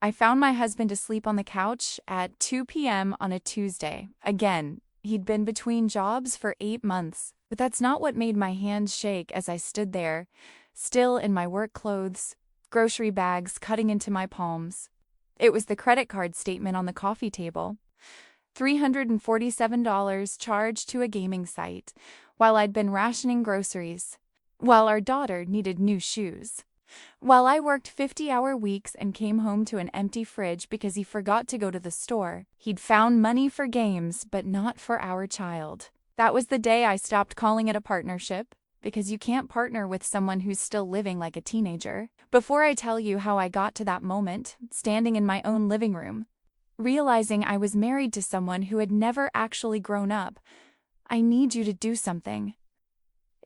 I found my husband asleep on the couch at 2 p.m. on a Tuesday. Again, he'd been between jobs for 8 months, but that's not what made my hands shake as I stood there, still in my work clothes, grocery bags cutting into my palms. It was the credit card statement on the coffee table. $347 charged to a gaming site, while I'd been rationing groceries, while our daughter needed new shoes. While I worked 50-hour weeks and came home to an empty fridge because he forgot to go to the store, he'd found money for games, but not for our child. That was the day I stopped calling it a partnership, because you can't partner with someone who's still living like a teenager. Before I tell you how I got to that moment, standing in my own living room, realizing I was married to someone who had never actually grown up, I need you to do something.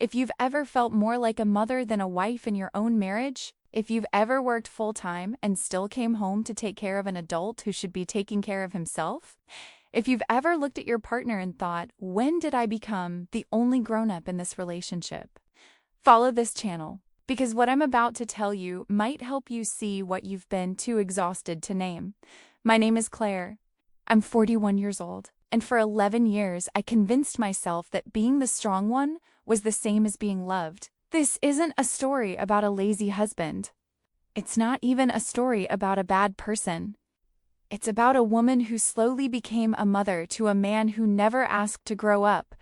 If you've ever felt more like a mother than a wife in your own marriage, if you've ever worked full-time and still came home to take care of an adult who should be taking care of himself, if you've ever looked at your partner and thought, when did I become the only grown-up in this relationship? Follow this channel, because what I'm about to tell you might help you see what you've been too exhausted to name. My name is Claire. I'm 41 years old, and for 11 years I convinced myself that being the strong one was the same as being loved. This isn't a story about a lazy husband. It's not even a story about a bad person. It's about a woman who slowly became a mother to a man who never asked to grow up,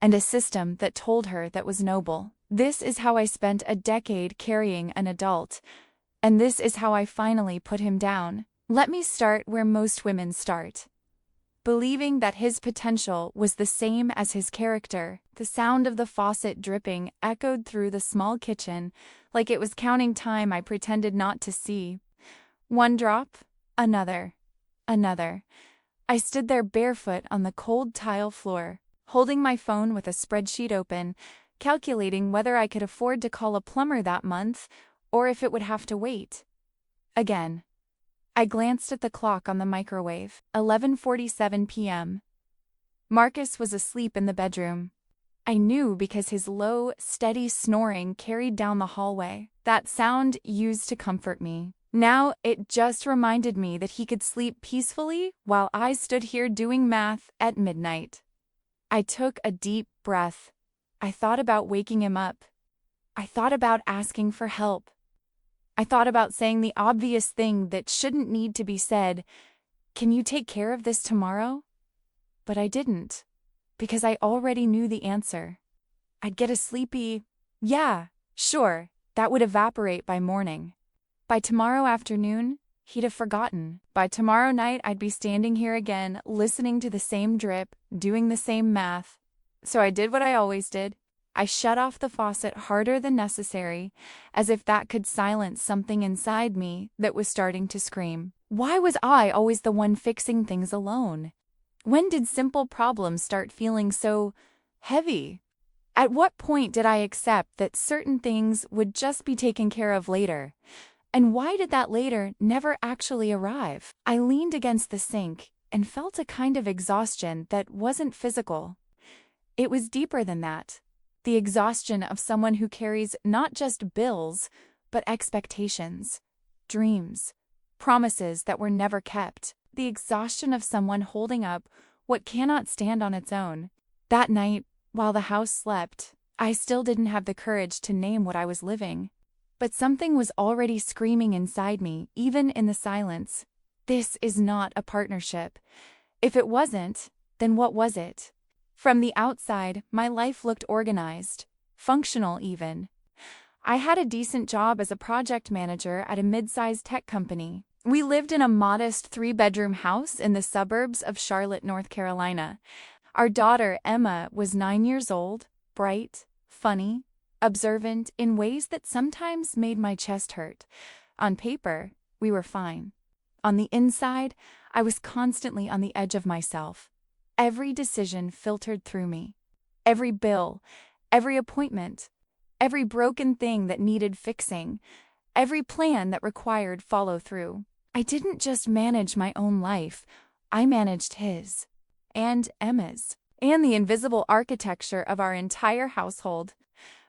and a system that told her that was noble. This is how I spent a decade carrying an adult, and this is how I finally put him down. Let me start where most women start. Believing that his potential was the same as his character. The sound of the faucet dripping echoed through the small kitchen like it was counting time I pretended not to see. One drop, another, another. I stood there barefoot on the cold tile floor, holding my phone with a spreadsheet open, calculating whether I could afford to call a plumber that month or if it would have to wait. Again. I glanced at the clock on the microwave, 11:47 p.m. Marcus was asleep in the bedroom. I knew because his low, steady snoring carried down the hallway. That sound used to comfort me. Now it just reminded me that he could sleep peacefully while I stood here doing math at midnight. I took a deep breath. I thought about waking him up. I thought about asking for help. I thought about saying the obvious thing that shouldn't need to be said, "Can you take care of this tomorrow?" But I didn't, because I already knew the answer. I'd get a sleepy, "Yeah, sure," that would evaporate by morning. By tomorrow afternoon, he'd have forgotten. By tomorrow night, I'd be standing here again, listening to the same drip, doing the same math. So I did what I always did. I shut off the faucet harder than necessary, as if that could silence something inside me that was starting to scream. Why was I always the one fixing things alone? When did simple problems start feeling so heavy? At what point did I accept that certain things would just be taken care of later? And why did that later never actually arrive? I leaned against the sink and felt a kind of exhaustion that wasn't physical. It was deeper than that. The exhaustion of someone who carries not just bills, but expectations, dreams, promises that were never kept. The exhaustion of someone holding up what cannot stand on its own. That night, while the house slept, I still didn't have the courage to name what I was living. But something was already screaming inside me, even in the silence. This is not a partnership. If it wasn't, then what was it? From the outside, my life looked organized, functional even. I had a decent job as a project manager at a mid-sized tech company. We lived in a modest 3-bedroom house in the suburbs of Charlotte, North Carolina. Our daughter, Emma, was 9 years old, bright, funny, observant in ways that sometimes made my chest hurt. On paper, we were fine. On the inside, I was constantly on the edge of myself. Every decision filtered through me. Every bill, every appointment, every broken thing that needed fixing, every plan that required follow-through. I didn't just manage my own life, I managed his, and Emma's, and the invisible architecture of our entire household.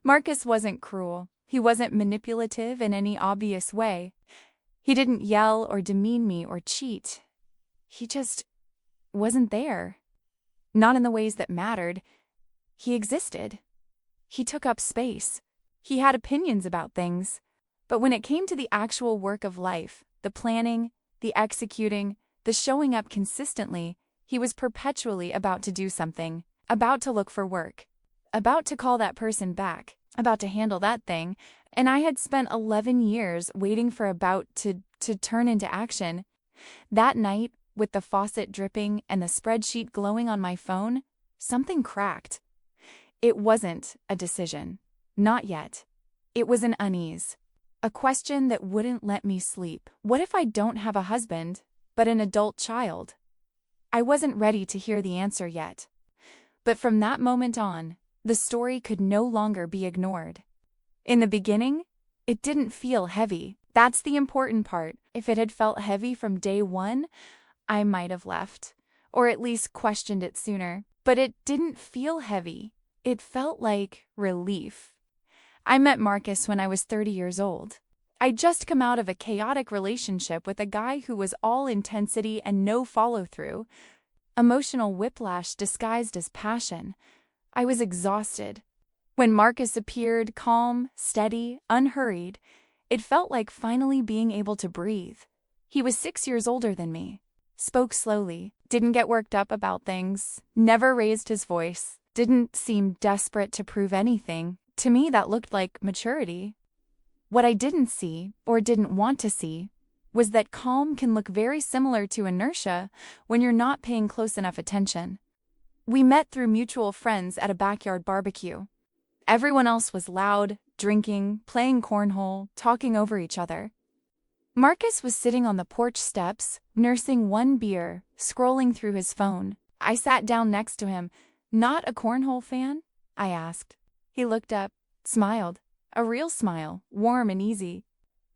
Marcus wasn't cruel. He wasn't manipulative in any obvious way. He didn't yell or demean me or cheat. He just wasn't there. Not in the ways that mattered. He existed. He took up space. He had opinions about things. But when it came to the actual work of life, the planning, the executing, the showing up consistently, he was perpetually about to do something, about to look for work, about to call that person back, about to handle that thing, and I had spent 11 years waiting for about to turn into action. That night, with the faucet dripping and the spreadsheet glowing on my phone, something cracked. It wasn't a decision. Not yet. It was an unease. A question that wouldn't let me sleep. What if I don't have a husband, but an adult child? I wasn't ready to hear the answer yet. But from that moment on, the story could no longer be ignored. In the beginning, it didn't feel heavy. That's the important part. If it had felt heavy from day one, I might have left, or at least questioned it sooner. But it didn't feel heavy. It felt like relief. I met Marcus when I was 30 years old. I'd just come out of a chaotic relationship with a guy who was all intensity and no follow-through. Emotional whiplash disguised as passion. I was exhausted. When Marcus appeared, calm, steady, unhurried, it felt like finally being able to breathe. He was 6 years older than me, spoke slowly, didn't get worked up about things, never raised his voice, didn't seem desperate to prove anything. To me, that looked like maturity. What I didn't see, or didn't want to see, was that calm can look very similar to inertia when you're not paying close enough attention. We met through mutual friends at a backyard barbecue. Everyone else was loud, drinking, playing cornhole, talking over each other. Marcus was sitting on the porch steps, nursing one beer, scrolling through his phone. I sat down next to him. "Not a cornhole fan?" I asked. He looked up, smiled. A real smile, warm and easy.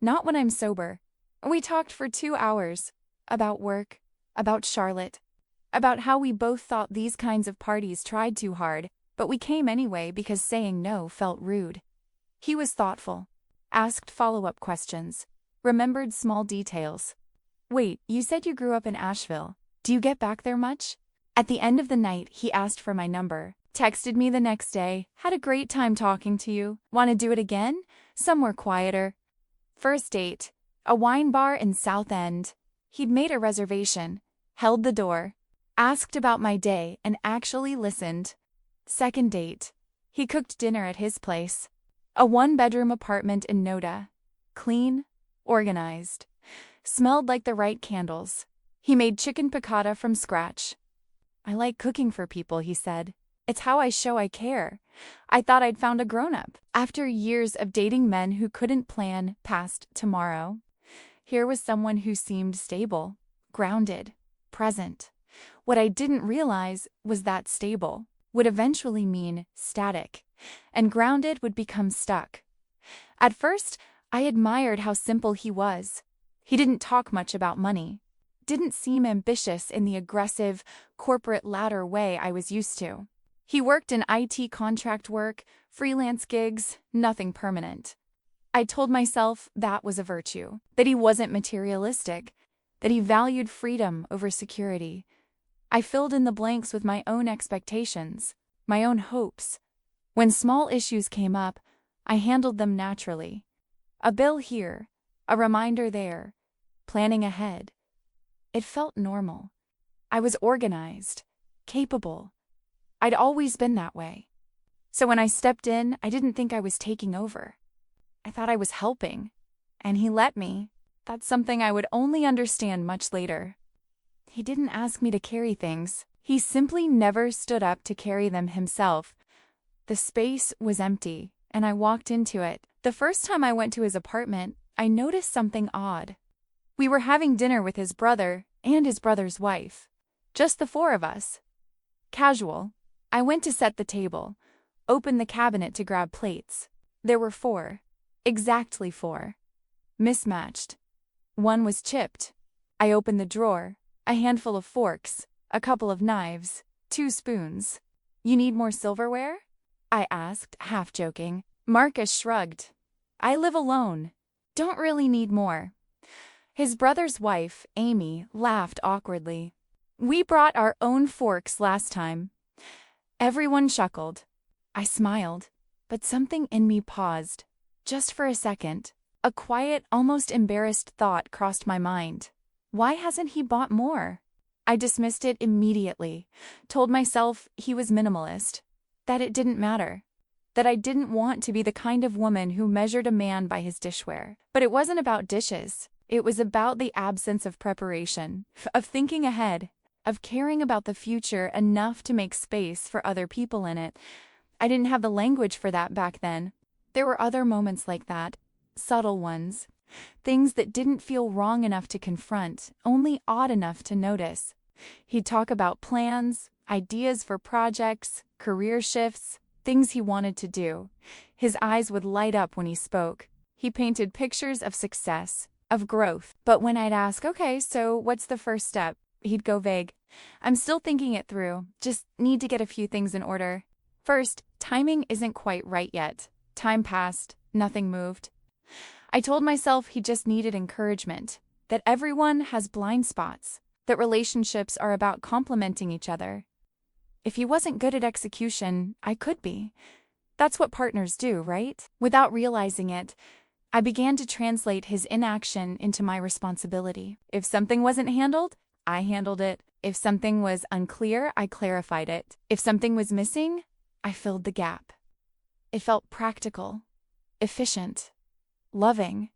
"Not when I'm sober." We talked for 2 hours. About work, about Charlotte, about how we both thought these kinds of parties tried too hard, but we came anyway because saying no felt rude. He was thoughtful, asked follow-up questions, remembered small details. "Wait, you said you grew up in Asheville. Do you get back there much?" At the end of the night, he asked for my number, texted me the next day, "Had a great time talking to you. Want to do it again? Somewhere quieter." First date, a wine bar in South End. He'd made a reservation, held the door, asked about my day, and actually listened. Second date, he cooked dinner at his place. A one-bedroom apartment in Noda. Clean, organized. Smelled like the right candles. He made chicken piccata from scratch. "I like cooking for people," he said. "It's how I show I care." I thought I'd found a grown-up. After years of dating men who couldn't plan past tomorrow, here was someone who seemed stable, grounded, present. What I didn't realize was that stable would eventually mean static, and grounded would become stuck. At first, I admired how simple he was. He didn't talk much about money, didn't seem ambitious in the aggressive, corporate ladder way I was used to. He worked in IT contract work, freelance gigs, nothing permanent. I told myself that was a virtue, that he wasn't materialistic, that he valued freedom over security. I filled in the blanks with my own expectations, my own hopes. When small issues came up, I handled them naturally. A bill here, a reminder there, planning ahead. It felt normal. I was organized, capable. I'd always been that way. So when I stepped in, I didn't think I was taking over. I thought I was helping. And he let me. That's something I would only understand much later. He didn't ask me to carry things. He simply never stood up to carry them himself. The space was empty, and I walked into it. The first time I went to his apartment, I noticed something odd. We were having dinner with his brother and his brother's wife. Just the 4 of us. Casual. I went to set the table, opened the cabinet to grab plates. There were 4. Exactly 4. Mismatched. One was chipped. I opened the drawer. A handful of forks, a couple of knives, 2 spoons. "You need more silverware?" I asked, half joking. Marcus shrugged. "I live alone. Don't really need more." His brother's wife, Amy, laughed awkwardly. We brought our own forks last time. Everyone chuckled. I smiled, but something in me paused. Just for a second, a quiet, almost embarrassed thought crossed my mind. Why hasn't he bought more? I dismissed it immediately, told myself he was minimalist, that it didn't matter, that I didn't want to be the kind of woman who measured a man by his dishware. But it wasn't about dishes. It was about the absence of preparation, of thinking ahead, of caring about the future enough to make space for other people in it. I didn't have the language for that back then. There were other moments like that, subtle ones, things that didn't feel wrong enough to confront, only odd enough to notice. He'd talk about plans, ideas for projects, career shifts, things he wanted to do. His eyes would light up when he spoke. He painted pictures of success, of growth. But when I'd ask, okay, so what's the first step? He'd go vague. I'm still thinking it through. Just need to get a few things in order. First, timing isn't quite right yet. Time passed. Nothing moved. I told myself he just needed encouragement, that everyone has blind spots, that relationships are about complementing each other. If he wasn't good at execution, I could be. That's what partners do, right? Without realizing it, I began to translate his inaction into my responsibility. If something wasn't handled, I handled it. If something was unclear, I clarified it. If something was missing, I filled the gap. It felt practical, efficient, loving.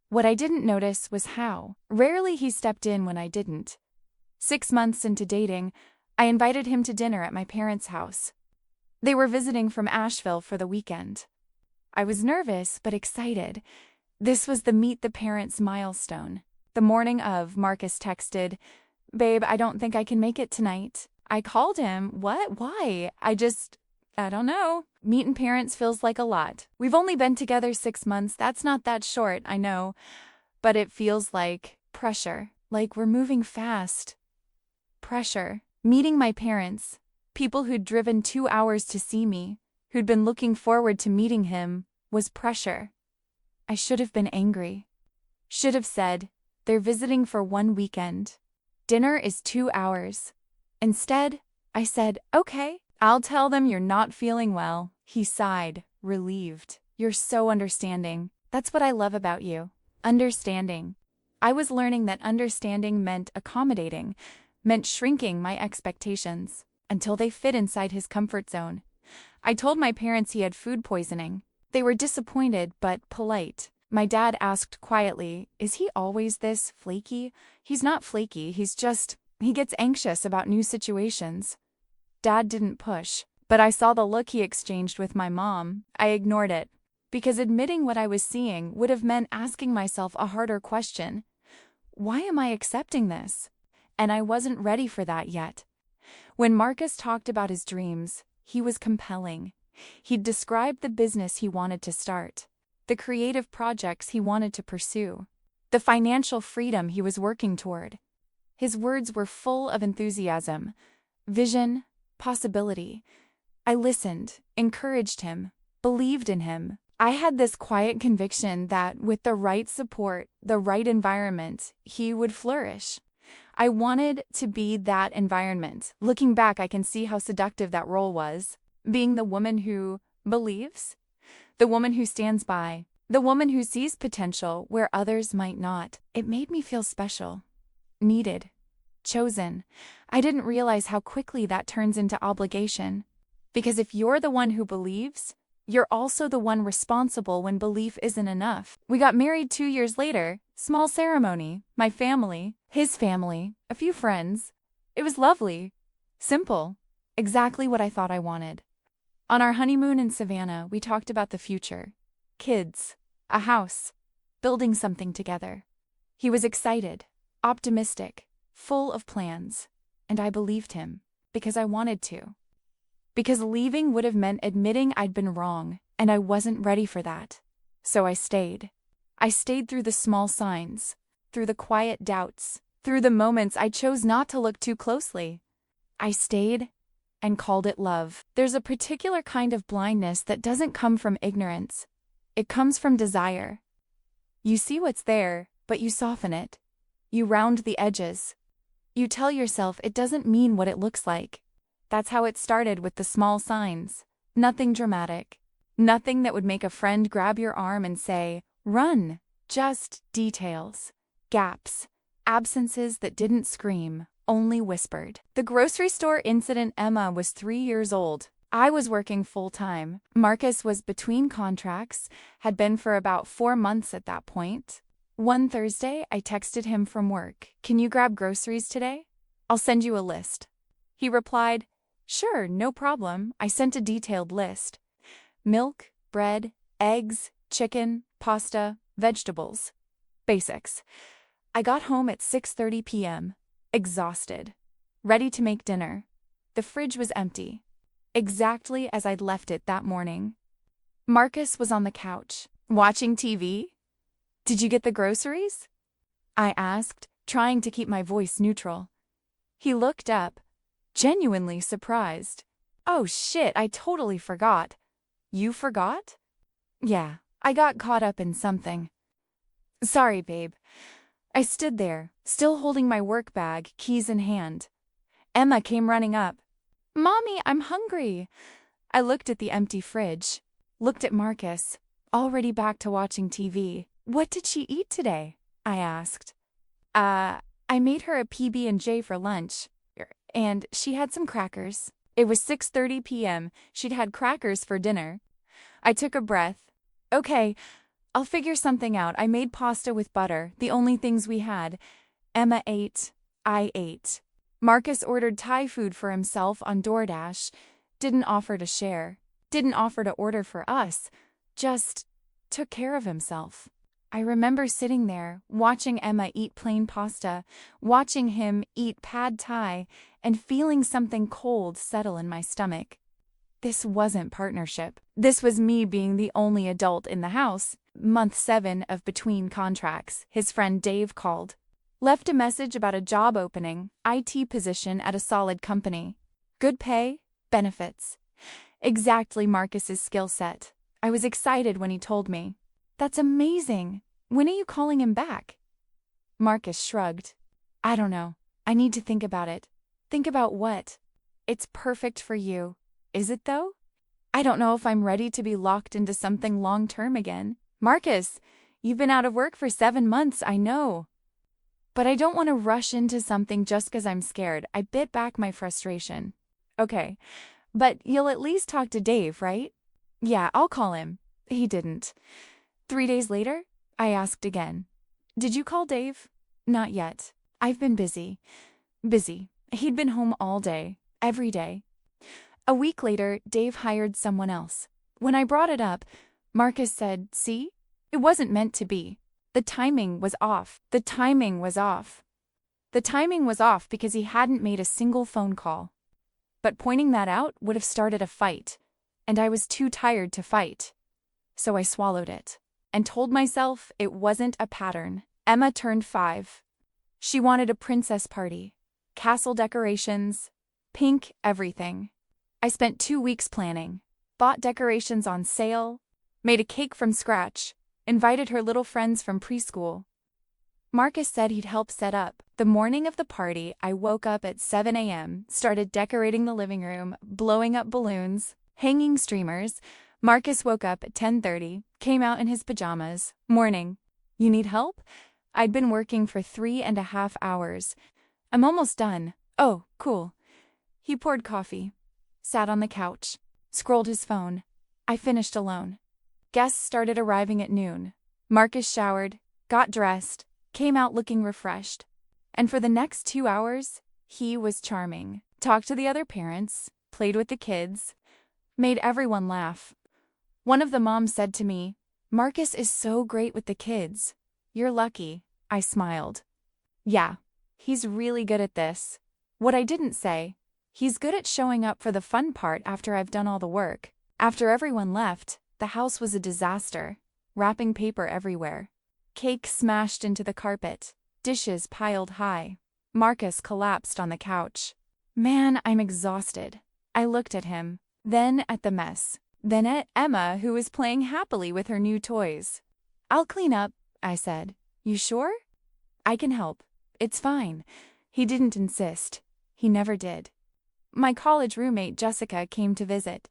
What I didn't notice was how. Rarely he stepped in when I didn't. 6 months into dating, I invited him to dinner at my parents' house. They were visiting from Asheville for the weekend. I was nervous but excited. This was the meet the parents milestone. The morning of, Marcus texted, "Babe, I don't think I can make it tonight." I called him. What? Why? I don't know. Meeting parents feels like a lot. We've only been together 6 months. That's not that short, I know. But it feels like pressure. Like we're moving fast. Pressure. Meeting my parents, people who'd driven 2 hours to see me, who'd been looking forward to meeting him, was pressure. I should have been angry. Should have said, they're visiting for 1 weekend. Dinner is 2 hours. Instead, I said, okay, I'll tell them you're not feeling well. He sighed, relieved. You're so understanding. That's what I love about you. Understanding. I was learning that understanding meant accommodating, meant shrinking my expectations until they fit inside his comfort zone. I told my parents he had food poisoning. They were disappointed but polite. My dad asked quietly, "Is he always this flaky?" "He's not flaky, he gets anxious about new situations." Dad didn't push, but I saw the look he exchanged with my mom. I ignored it, because admitting what I was seeing would have meant asking myself a harder question. Why am I accepting this? And I wasn't ready for that yet. When Marcus talked about his dreams, he was compelling. He'd described the business he wanted to start, the creative projects he wanted to pursue, the financial freedom he was working toward. His words were full of enthusiasm, vision, possibility. I listened, encouraged him, believed in him. I had this quiet conviction that with the right support, the right environment, he would flourish. I wanted to be that environment. Looking back, I can see how seductive that role was. Being the woman who believes, the woman who stands by, the woman who sees potential where others might not. It made me feel special, needed, chosen. I didn't realize how quickly that turns into obligation. Because if you're the one who believes, you're also the one responsible when belief isn't enough. We got married 2 years later. Small ceremony. My family, his family, a few friends. It was lovely. Simple. Exactly what I thought I wanted. On our honeymoon in Savannah, we talked about the future. Kids. A house. Building something together. He was excited, optimistic, full of plans. And I believed him. Because I wanted to. Because leaving would have meant admitting I'd been wrong, and I wasn't ready for that. So I stayed. I stayed through the small signs, through the quiet doubts, through the moments I chose not to look too closely. I stayed and called it love. There's a particular kind of blindness that doesn't come from ignorance. It comes from desire. You see what's there, but you soften it. You round the edges. You tell yourself it doesn't mean what it looks like. That's how it started, with the small signs. Nothing dramatic. Nothing that would make a friend grab your arm and say, "Run." Just details. Gaps. Absences that didn't scream, only whispered. The grocery store incident. Emma was 3 years old. I was working full-time. Marcus was between contracts, had been for about 4 months at that point. One Thursday, I texted him from work, "Can you grab groceries today? I'll send you a list." He replied, "Sure, no problem." I sent a detailed list. Milk, bread, eggs, chicken, pasta, vegetables. Basics. I got home at 6:30 p.m., exhausted, ready to make dinner. The fridge was empty, exactly as I'd left it that morning. Marcus was on the couch, watching TV. "Did you get the groceries?" I asked, trying to keep my voice neutral. He looked up, genuinely surprised. "Oh shit, I totally forgot." "You forgot?" "Yeah, I got caught up in something." "Sorry, babe." I stood there, still holding my work bag, keys in hand. Emma came running up. "Mommy, I'm hungry." I looked at the empty fridge, looked at Marcus, already back to watching TV. "What did she eat today?" I asked. I made her a PB&J for lunch, and she had some crackers." It was 6:30 p.m. She'd had crackers for dinner. I took a breath. "Okay, I'll figure something out. I made pasta with butter, the only things we had." Emma ate. I ate. Marcus ordered Thai food for himself on DoorDash. Didn't offer to share. Didn't offer to order for us. Just took care of himself. I remember sitting there, watching Emma eat plain pasta, watching him eat pad thai, and feeling something cold settle in my stomach. This wasn't partnership. This was me being the only adult in the house. Month 7 of between contracts, his friend Dave called. Left a message about a job opening, IT position at a solid company. Good pay, benefits. Exactly Marcus's skill set. I was excited when he told me. "That's amazing. When are you calling him back?" Marcus shrugged. "I don't know. I need to think about it." "Think about what?" "It's perfect for you." "Is it though?" "I don't know if I'm ready to be locked into something long-term again." "Marcus, you've been out of work for 7 months, I know." "But I don't want to rush into something just because I'm scared." I bit back my frustration. "Okay, but you'll at least talk to Dave, right?" "Yeah, I'll call him." He didn't. 3 days later, I asked again. "Did you call Dave?" "Not yet. I've been busy." Busy. He'd been home all day, every day. A week later, Dave hired someone else. When I brought it up, Marcus said, "See? It wasn't meant to be. The timing was off. The timing was off." The timing was off because he hadn't made a single phone call. But pointing that out would have started a fight, and I was too tired to fight. So I swallowed it, and told myself it wasn't a pattern. Emma turned 5. She wanted a princess party, castle decorations, pink everything. I spent 2 weeks planning, bought decorations on sale, made a cake from scratch, invited her little friends from preschool. Marcus said he'd help set up. The morning of the party, I woke up at 7 a.m., started decorating the living room, blowing up balloons, hanging streamers. Marcus woke up at 10:30, came out in his pajamas. "Morning. You need help?" I'd been working for 3.5 hours. "I'm almost done." "Oh, cool." He poured coffee, sat on the couch, scrolled his phone. I finished alone. Guests started arriving at noon. Marcus showered, got dressed, came out looking refreshed. And for the next 2 hours, he was charming. Talked to the other parents, played with the kids, made everyone laugh. One of the moms said to me, "Marcus is so great with the kids. You're lucky." I smiled. Yeah, he's really good at this. What I didn't say, he's good at showing up for the fun part after I've done all the work. After everyone left, the house was a disaster. Wrapping paper everywhere. Cake smashed into the carpet. Dishes piled high. Marcus collapsed on the couch. Man, I'm exhausted. I looked at him, then at the mess, then at Emma, who was playing happily with her new toys. "I'll clean up," I said. You sure? I can help. It's fine. He didn't insist. He never did. My college roommate Jessica came to visit.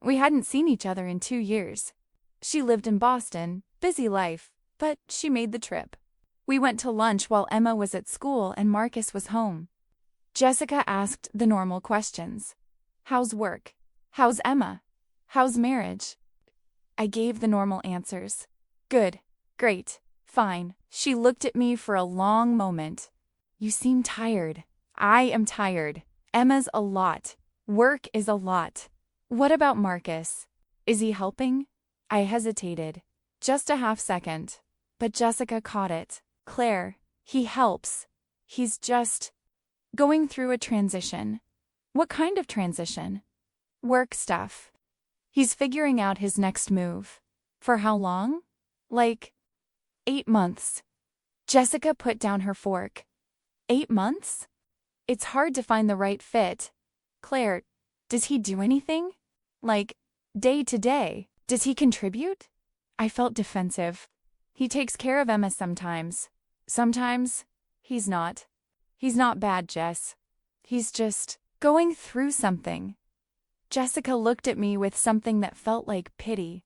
We hadn't seen each other in 2 years. She lived in Boston, busy life, but she made the trip. We went to lunch while Emma was at school and Marcus was home. Jessica asked the normal questions. How's work? How's Emma? How's marriage? I gave the normal answers. Good, great, fine. She looked at me for a long moment. You seem tired. I am tired. Emma's a lot. Work is a lot. What about Marcus? Is he helping? I hesitated. Just a half second. But Jessica caught it. Claire, he helps. He's just going through a transition. What kind of transition? Work stuff. He's figuring out his next move. For how long? Like 8 months. Jessica put down her fork. 8 months? It's hard to find the right fit. Claire, does he do anything? Like, day to day? Does he contribute? I felt defensive. He takes care of Emma sometimes. Sometimes, he's not. He's not bad, Jess. He's just going through something. Jessica looked at me with something that felt like pity.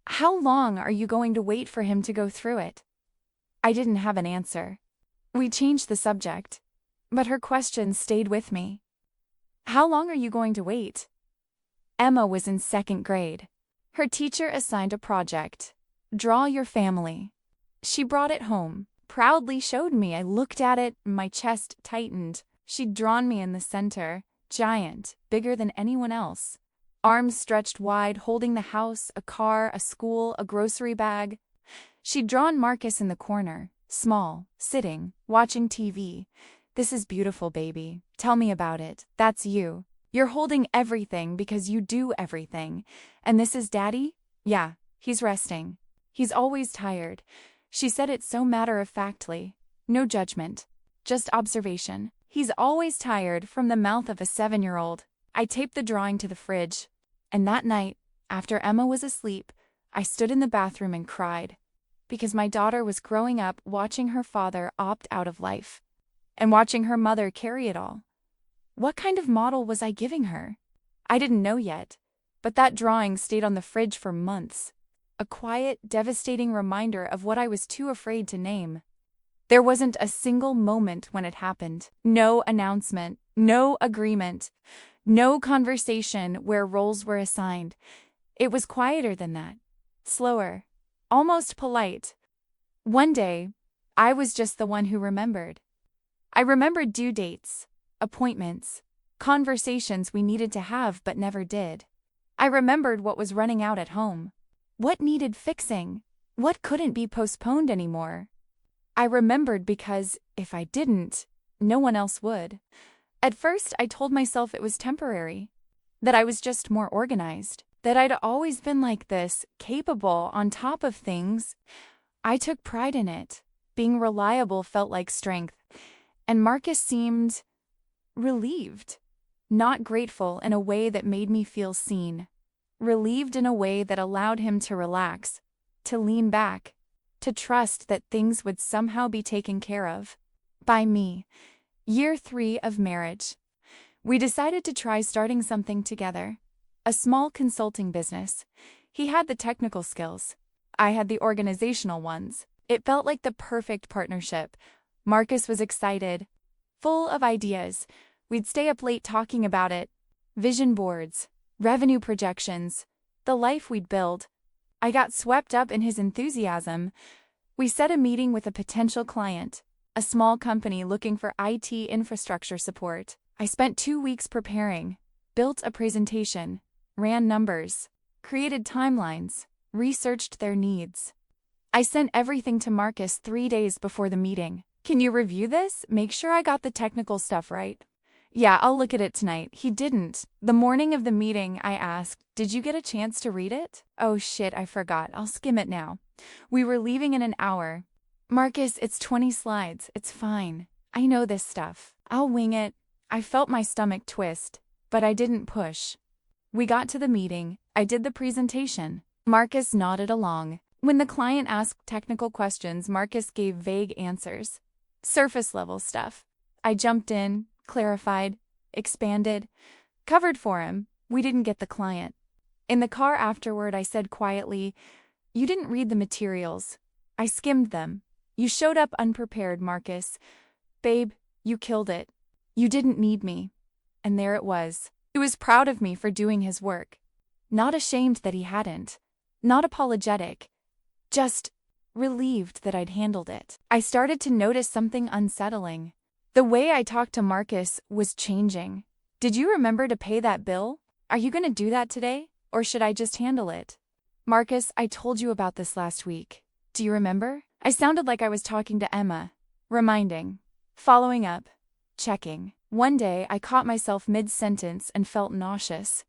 How long are you going to wait for him to go through it? I didn't have an answer. We changed the subject, but her question stayed with me. How long are you going to wait? Emma was in 2nd grade. Her teacher assigned a project. Draw your family. She brought it home, proudly showed me. I looked at it, my chest tightened. She'd drawn me in the center, giant, bigger than anyone else. Arms stretched wide, holding the house, a car, a school, a grocery bag. She'd drawn Marcus in the corner, small, sitting, watching TV. This is beautiful, baby. Tell me about it. That's you. You're holding everything because you do everything. And this is Daddy? Yeah, he's resting. He's always tired. She said it so matter-of-factly. No judgment. Just observation. He's always tired, from the mouth of a 7-year-old. I taped the drawing to the fridge. And that night, after Emma was asleep, I stood in the bathroom and cried. Because my daughter was growing up watching her father opt out of life. And watching her mother carry it all. What kind of model was I giving her? I didn't know yet, but that drawing stayed on the fridge for months. A quiet, devastating reminder of what I was too afraid to name. There wasn't a single moment when it happened. No announcement, no agreement, no conversation where roles were assigned. It was quieter than that. Slower, almost polite. One day, I was just the one who remembered. I remembered due dates, appointments, conversations we needed to have but never did. I remembered what was running out at home. What needed fixing? What couldn't be postponed anymore? I remembered because, if I didn't, no one else would. At first, I told myself it was temporary, that I was just more organized, that I'd always been like this, capable, on top of things. I took pride in it. Being reliable felt like strength, and Marcus seemed relieved, not grateful in a way that made me feel seen. Relieved in a way that allowed him to relax, to lean back, to trust that things would somehow be taken care of. By me. Year 3 of marriage. We decided to try starting something together. A small consulting business. He had the technical skills. I had the organizational ones. It felt like the perfect partnership. Marcus was excited, full of ideas. We'd stay up late talking about it. Vision boards. Revenue projections, the life we'd build. I got swept up in his enthusiasm. We set a meeting with a potential client, a small company looking for IT infrastructure support. I spent 2 weeks preparing, built a presentation, ran numbers, created timelines, researched their needs. I sent everything to Marcus 3 days before the meeting. Can you review this? Make sure I got the technical stuff right. Yeah, I'll look at it tonight. He didn't. The morning of the meeting, I asked, did you get a chance to read it? Oh shit, I forgot. I'll skim it now. We were leaving in an hour. Marcus, it's 20 slides. It's fine. I know this stuff. I'll wing it. I felt my stomach twist, but I didn't push. We got to the meeting. I did the presentation. Marcus nodded along. When the client asked technical questions, Marcus gave vague answers. Surface-level stuff. I jumped in, clarified, expanded, covered for him. We didn't get the client. In the car afterward, I said quietly, "You didn't read the materials. I skimmed them. You showed up unprepared, Marcus. Babe, you killed it. You didn't need me." And there it was. He was proud of me for doing his work. Not ashamed that he hadn't. Not apologetic. Just relieved that I'd handled it. I started to notice something unsettling. The way I talked to Marcus was changing. "Did you remember to pay that bill? Are you going to do that today? Or should I just handle it? Marcus, I told you about this last week. Do you remember?" I sounded like I was talking to Emma. Reminding. Following up. Checking. One day, I caught myself mid-sentence and felt nauseous.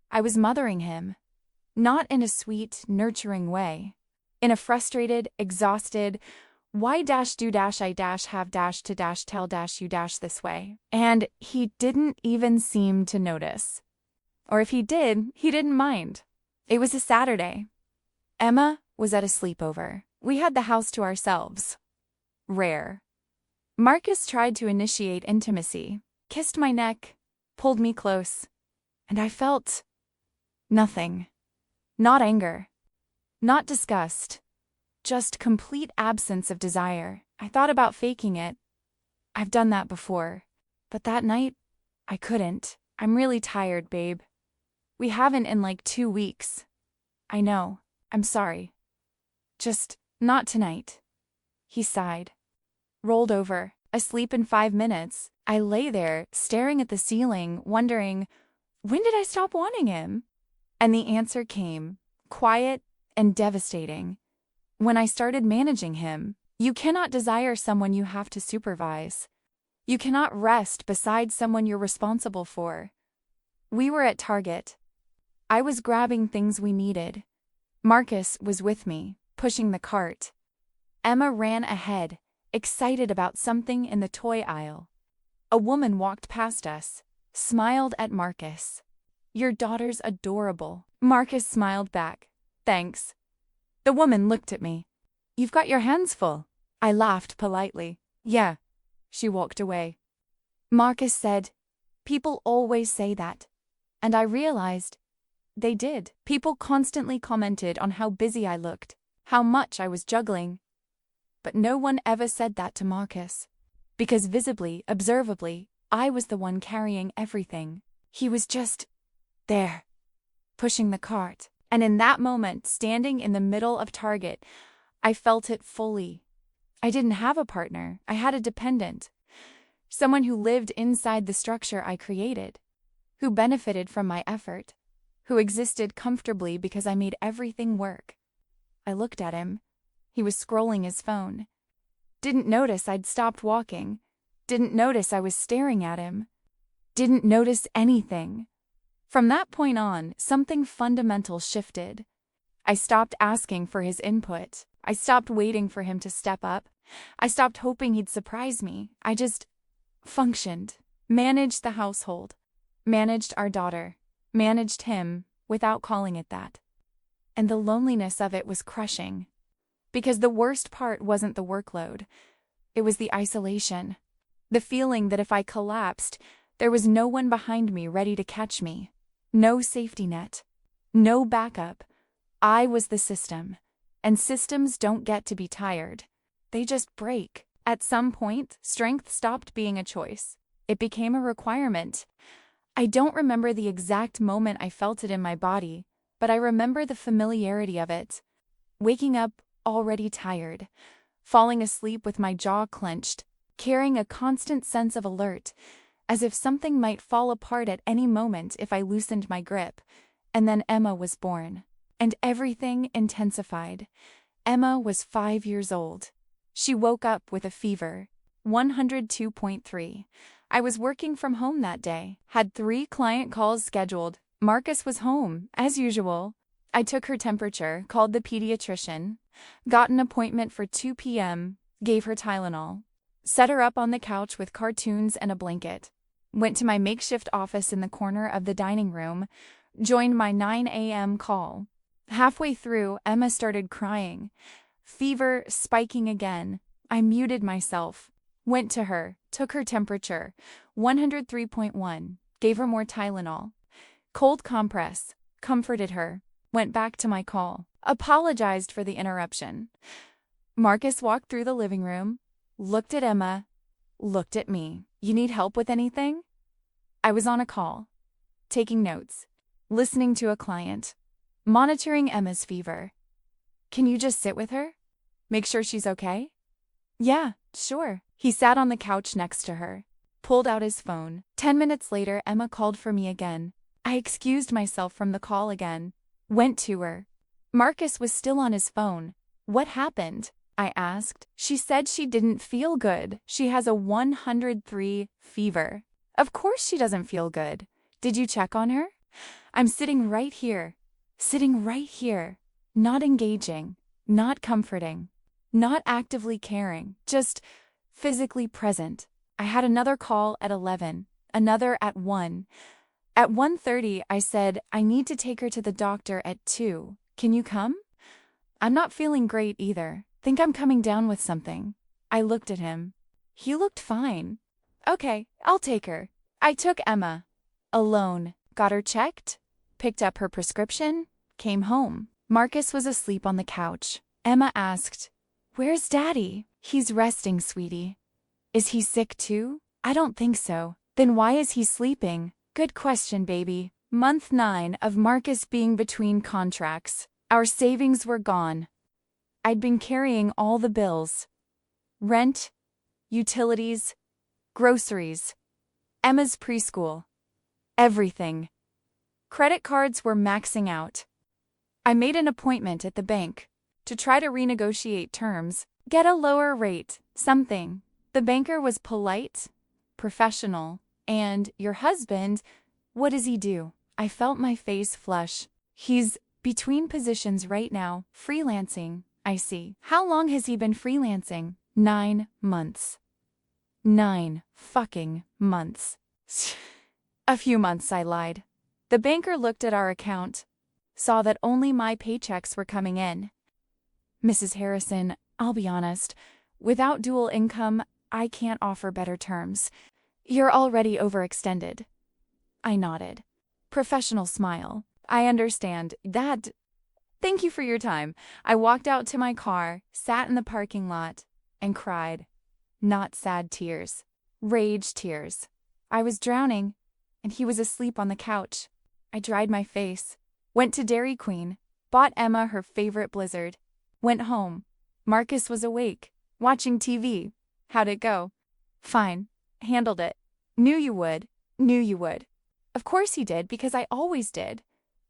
I was mothering him. Not in a sweet, nurturing way. In a frustrated, exhausted, why dash do dash I dash have dash to dash tell dash you dash this way. And he didn't even seem to notice. Or if he did, he didn't mind. It was a Saturday. Emma was at a sleepover. We had the house to ourselves. Rare. Marcus tried to initiate intimacy, kissed my neck, pulled me close, and I felt nothing. Not anger. Not disgust. Just complete absence of desire. I thought about faking it. I've done that before. But that night, I couldn't. "I'm really tired, babe. We haven't in like 2 weeks. I know. I'm sorry. Just not tonight." He sighed. Rolled over, asleep in 5 minutes. I lay there, staring at the ceiling, wondering, when did I stop wanting him? And the answer came, quiet and devastating. When I started managing him. You cannot desire someone you have to supervise. You cannot rest beside someone you're responsible for. We were at Target. I was grabbing things we needed. Marcus was with me, pushing the cart. Emma ran ahead, excited about something in the toy aisle. A woman walked past us, smiled at Marcus. "Your daughter's adorable." Marcus smiled back. "Thanks." The woman looked at me. "You've got your hands full." I laughed politely. "Yeah." She walked away. Marcus said, "People always say that." And I realized they did. People constantly commented on how busy I looked, how much I was juggling. But no one ever said that to Marcus. Because visibly, observably, I was the one carrying everything. He was just there, pushing the cart. And in that moment, standing in the middle of Target, I felt it fully. I didn't have a partner. I had a dependent. Someone who lived inside the structure I created, who benefited from my effort, who existed comfortably because I made everything work. I looked at him. He was scrolling his phone. Didn't notice I'd stopped walking. Didn't notice I was staring at him. Didn't notice anything. From that point on, something fundamental shifted. I stopped asking for his input. I stopped waiting for him to step up. I stopped hoping he'd surprise me. I just functioned, managed the household, managed our daughter, managed him without calling it that. And the loneliness of it was crushing. Because the worst part wasn't the workload. It was the isolation. The feeling that if I collapsed, there was no one behind me ready to catch me. No safety net. No backup. I was the system. And systems don't get to be tired. They just break. At some point, strength stopped being a choice. It became a requirement. I don't remember the exact moment I felt it in my body, but I remember the familiarity of it. Waking up already tired. Falling asleep with my jaw clenched. Carrying a constant sense of alert. As if something might fall apart at any moment if I loosened my grip. And then Emma was born. And everything intensified. Emma was 5 years old. She woke up with a fever. 102.3. I was working from home that day. Had 3 client calls scheduled. Marcus was home, as usual. I took her temperature, called the pediatrician. Got an appointment for 2 p.m., gave her Tylenol. Set her up on the couch with cartoons and a blanket. Went to my makeshift office in the corner of the dining room. Joined my 9 a.m. call. Halfway through, Emma started crying. Fever spiking again. I muted myself. Went to her, took her temperature, 103.1, gave her more Tylenol. Cold compress, comforted her, went back to my call, apologized for the interruption. Marcus walked through the living room, looked at Emma, looked at me. You need help with anything? I was on a call, taking notes, listening to a client, monitoring Emma's fever. Can you just sit with her? Make sure she's okay? Yeah, sure. He sat on the couch next to her, pulled out his phone. 10 minutes later, Emma called for me again. I excused myself from the call again, went to her. Marcus was still on his phone. What happened? I asked. She said she didn't feel good. She has a 103 fever. Of course she doesn't feel good. Did you check on her? I'm sitting right here, not engaging, not comforting, not actively caring, just physically present. I had another call at 11, another at 1. At 1:30, I said, I need to take her to the doctor at 2. Can you come? I'm not feeling great either. Think I'm coming down with something. I looked at him. He looked fine. Okay, I'll take her. I took Emma. Alone. Got her checked, picked up her prescription, came home. Marcus was asleep on the couch. Emma asked, Where's Daddy? He's resting, sweetie. Is he sick too? I don't think so. Then why is he sleeping? Good question, baby. Month 9 of Marcus being between contracts. Our savings were gone. I'd been carrying all the bills. Rent, utilities, groceries, Emma's preschool. Everything. Credit cards were maxing out. I made an appointment at the bank to try to renegotiate terms, get a lower rate, something. The banker was polite, professional, and your husband, what does he do? I felt my face flush. He's between positions right now, freelancing, I see. How long has he been freelancing? 9 months. 9 fucking months. A few months, I lied. The banker looked at our account, saw that only my paychecks were coming in. Mrs. Harrison, I'll be honest, without dual income, I can't offer better terms. You're already overextended. I nodded. Professional smile. I understand. That. Thank you for your time. I walked out to my car, sat in the parking lot, and cried. Not sad tears. Rage tears. I was drowning, and he was asleep on the couch. I dried my face, went to Dairy Queen, bought Emma her favorite blizzard, went home. Marcus was awake, watching TV. How'd it go? Fine. Handled it. Knew you would. Of course he did, because I always did.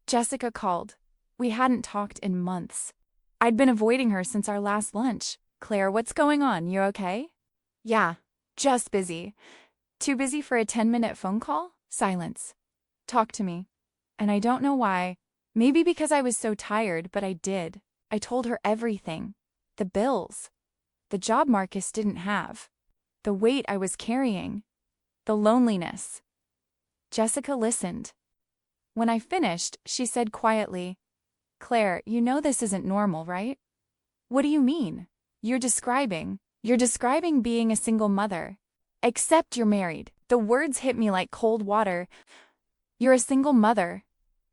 Jessica called. We hadn't talked in months. I'd been avoiding her since our last lunch. Claire, what's going on? You okay? Yeah, just busy. Too busy for a 10-minute phone call? Silence. Talk to me. And I don't know why. Maybe because I was so tired, but I did. I told her everything. The bills. The job Marcus didn't have. The weight I was carrying. The loneliness. Jessica listened. When I finished, she said quietly, Claire, you know this isn't normal, right? What do you mean? You're describing being a single mother. Except you're married. The words hit me like cold water. You're a single mother.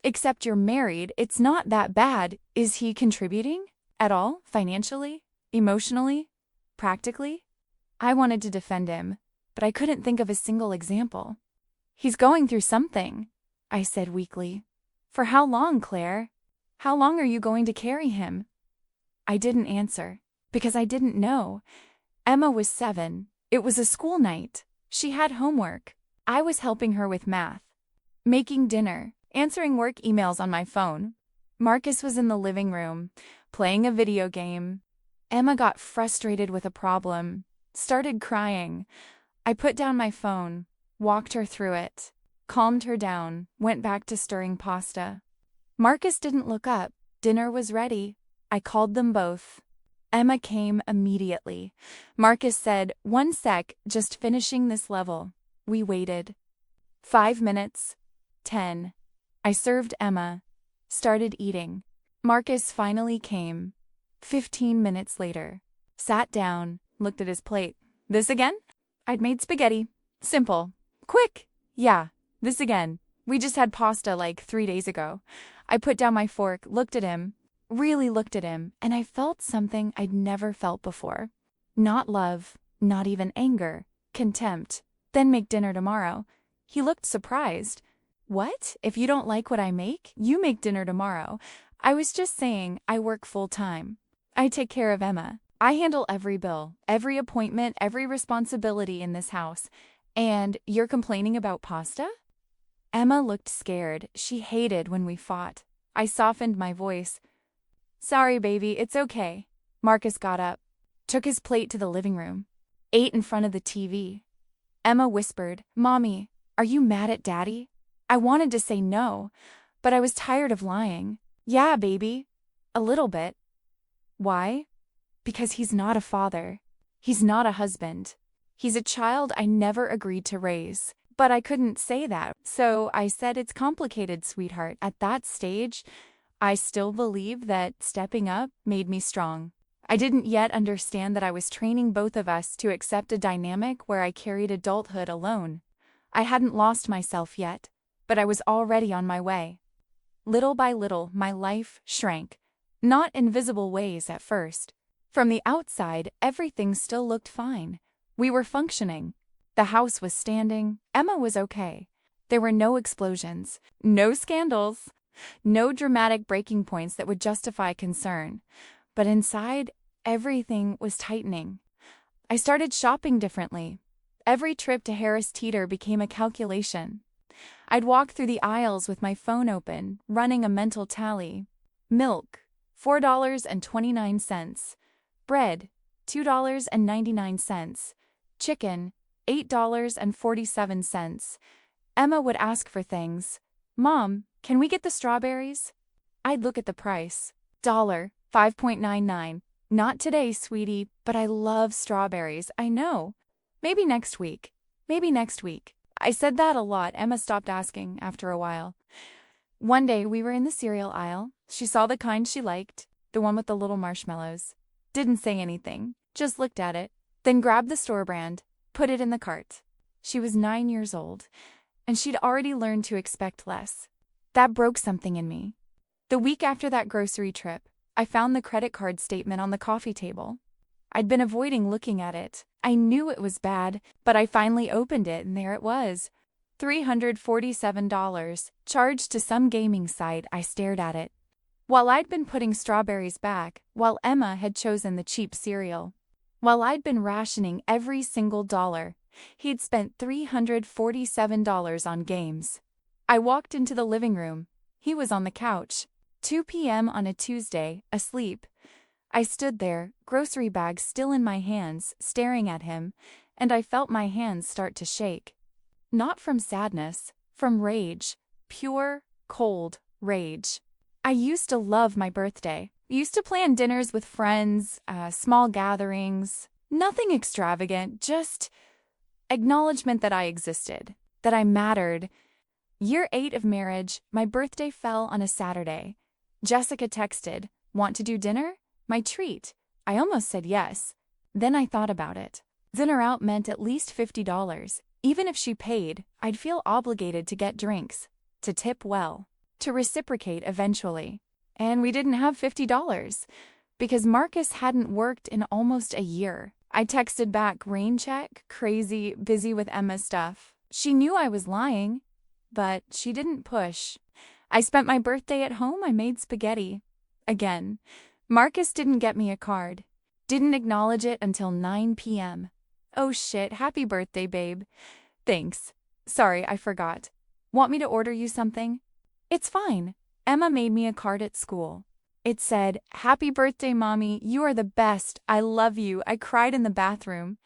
Except you're married. It's not that bad. Is he contributing? At all? Financially? Emotionally? Practically? I wanted to defend him, but I couldn't think of a single example. He's going through something, I said weakly. For how long, Claire? How long are you going to carry him? I didn't answer, because I didn't know. Emma was 7. It was a school night. She had homework. I was helping her with math, making dinner, answering work emails on my phone. Marcus was in the living room, playing a video game. Emma got frustrated with a problem, started crying. I put down my phone, walked her through it, calmed her down, went back to stirring pasta. Marcus didn't look up. Dinner was ready. I called them both. Emma came immediately. Marcus said, 1 sec, just finishing this level. We waited. 5 minutes. 10. I served Emma. Started eating. Marcus finally came. 15 minutes later. Sat down, looked at his plate. This again? I'd made spaghetti. Simple. Quick. Yeah, this again. We just had pasta like 3 days ago. I put down my fork, looked at him, really looked at him, and I felt something I'd never felt before. Not love, not even anger, contempt. Then make dinner tomorrow. He looked surprised. What? If you don't like what I make, you make dinner tomorrow. I was just saying I work full-time. I take care of Emma. I handle every bill, every appointment, every responsibility in this house. And you're complaining about pasta? Emma looked scared. She hated when we fought. I softened my voice. Sorry, baby, it's okay. Marcus got up, took his plate to the living room, ate in front of the TV. Emma whispered, Mommy, are you mad at Daddy? I wanted to say no, but I was tired of lying. Yeah, baby. A little bit. Why? Because he's not a father. He's not a husband. He's a child I never agreed to raise. But I couldn't say that, so I said it's complicated, sweetheart. At that stage, I still believe that stepping up made me strong. I didn't yet understand that I was training both of us to accept a dynamic where I carried adulthood alone. I hadn't lost myself yet, but I was already on my way. Little by little, my life shrank. Not in visible ways at first. From the outside, everything still looked fine. We were functioning. The house was standing. Emma was okay. There were no explosions, no scandals, no dramatic breaking points that would justify concern. But inside, everything was tightening. I started shopping differently. Every trip to Harris Teeter became a calculation. I'd walk through the aisles with my phone open, running a mental tally. Milk, $4.29. Bread, $2.99. Chicken, $8.47. Emma would ask for things. Mom, can we get the strawberries? I'd look at the price. $5.99. Not today, sweetie, but I love strawberries, I know. Maybe next week. Maybe next week. I said that a lot. Emma stopped asking after a while. One day we were in the cereal aisle. She saw the kind she liked, the one with the little marshmallows. Didn't say anything, just looked at it, then grabbed the store brand, put it in the cart. She was 9 years old, and she'd already learned to expect less. That broke something in me. The week after that grocery trip, I found the credit card statement on the coffee table. I'd been avoiding looking at it. I knew it was bad, but I finally opened it and there it was. $347, charged to some gaming site. I stared at it. While I'd been putting strawberries back, while Emma had chosen the cheap cereal. While I'd been rationing every single dollar, he'd spent $347 on games. I walked into the living room. He was on the couch. 2 p.m. on a Tuesday, asleep. I stood there, grocery bag still in my hands, staring at him, and I felt my hands start to shake. Not from sadness, from rage. Pure, cold rage. I used to love my birthday. Used to plan dinners with friends, small gatherings. Nothing extravagant, just acknowledgement that I existed, that I mattered. Year 8 of marriage, my birthday fell on a Saturday. Jessica texted, "Want to do dinner?" My treat. I almost said yes. Then I thought about it. Dinner out meant at least $50. Even if she paid, I'd feel obligated to get drinks, to tip well, to reciprocate eventually. And we didn't have $50 because Marcus hadn't worked in almost a year. I texted back, rain check, crazy, busy with Emma stuff. She knew I was lying, but she didn't push. I spent my birthday at home. I made spaghetti. Again. Marcus didn't get me a card. Didn't acknowledge it until 9 p.m. Oh shit, happy birthday, babe. Thanks. Sorry, I forgot. Want me to order you something? It's fine. Emma made me a card at school. It said, "Happy birthday, Mommy. You are the best. I love you." I cried in the bathroom.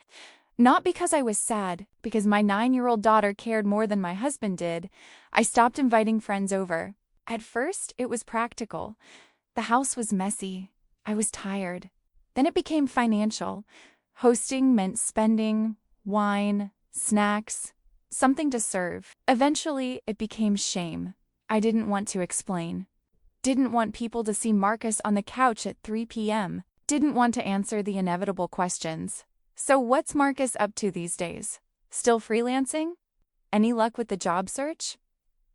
Not because I was sad, because my 9-year-old daughter cared more than my husband did. I stopped inviting friends over. At first, it was practical. The house was messy. I was tired. Then it became financial. Hosting meant spending, wine, snacks, something to serve. Eventually, it became shame. I didn't want to explain. Didn't want people to see Marcus on the couch at 3 p.m. Didn't want to answer the inevitable questions. So what's Marcus up to these days? Still freelancing? Any luck with the job search?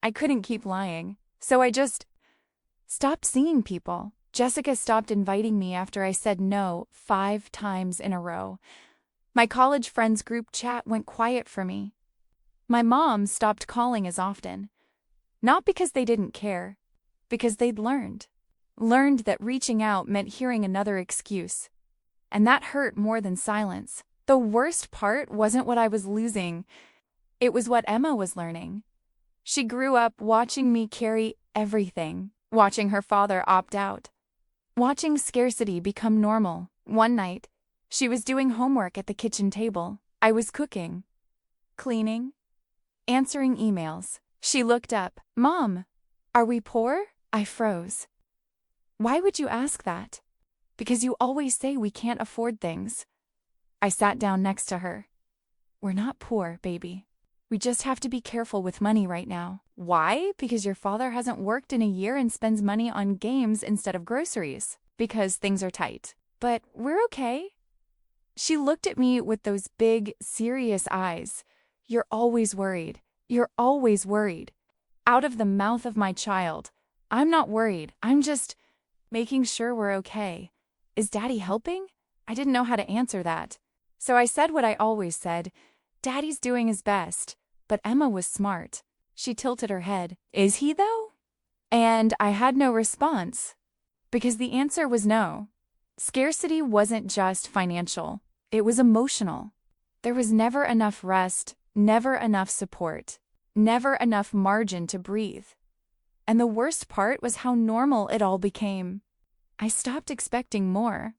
I couldn't keep lying, so I just stopped seeing people. Jessica stopped inviting me after I said no 5 times in a row. My college friends group chat went quiet for me. My mom stopped calling as often. Not because they didn't care, because they'd learned. Learned that reaching out meant hearing another excuse. And that hurt more than silence. The worst part wasn't what I was losing. It was what Emma was learning. She grew up watching me carry everything, watching her father opt out, watching scarcity become normal. One night, she was doing homework at the kitchen table. I was cooking, cleaning, answering emails. She looked up. "Mom, are we poor?" I froze. "Why would you ask that?" "Because you always say we can't afford things." I sat down next to her. "We're not poor, baby. We just have to be careful with money right now." "Why?" "Because your father hasn't worked in a year and spends money on games instead of groceries. Because things are tight." "But we're okay." She looked at me with those big, serious eyes. "You're always worried. You're always worried." Out of the mouth of my child. "I'm not worried. I'm just making sure we're okay." "Is Daddy helping?" I didn't know how to answer that. So I said what I always said. "Daddy's doing his best." But Emma was smart. She tilted her head. "Is he, though?" And I had no response. Because the answer was no. Scarcity wasn't just financial. It was emotional. There was never enough rest, never enough support, never enough margin to breathe. And the worst part was how normal it all became. I stopped expecting more.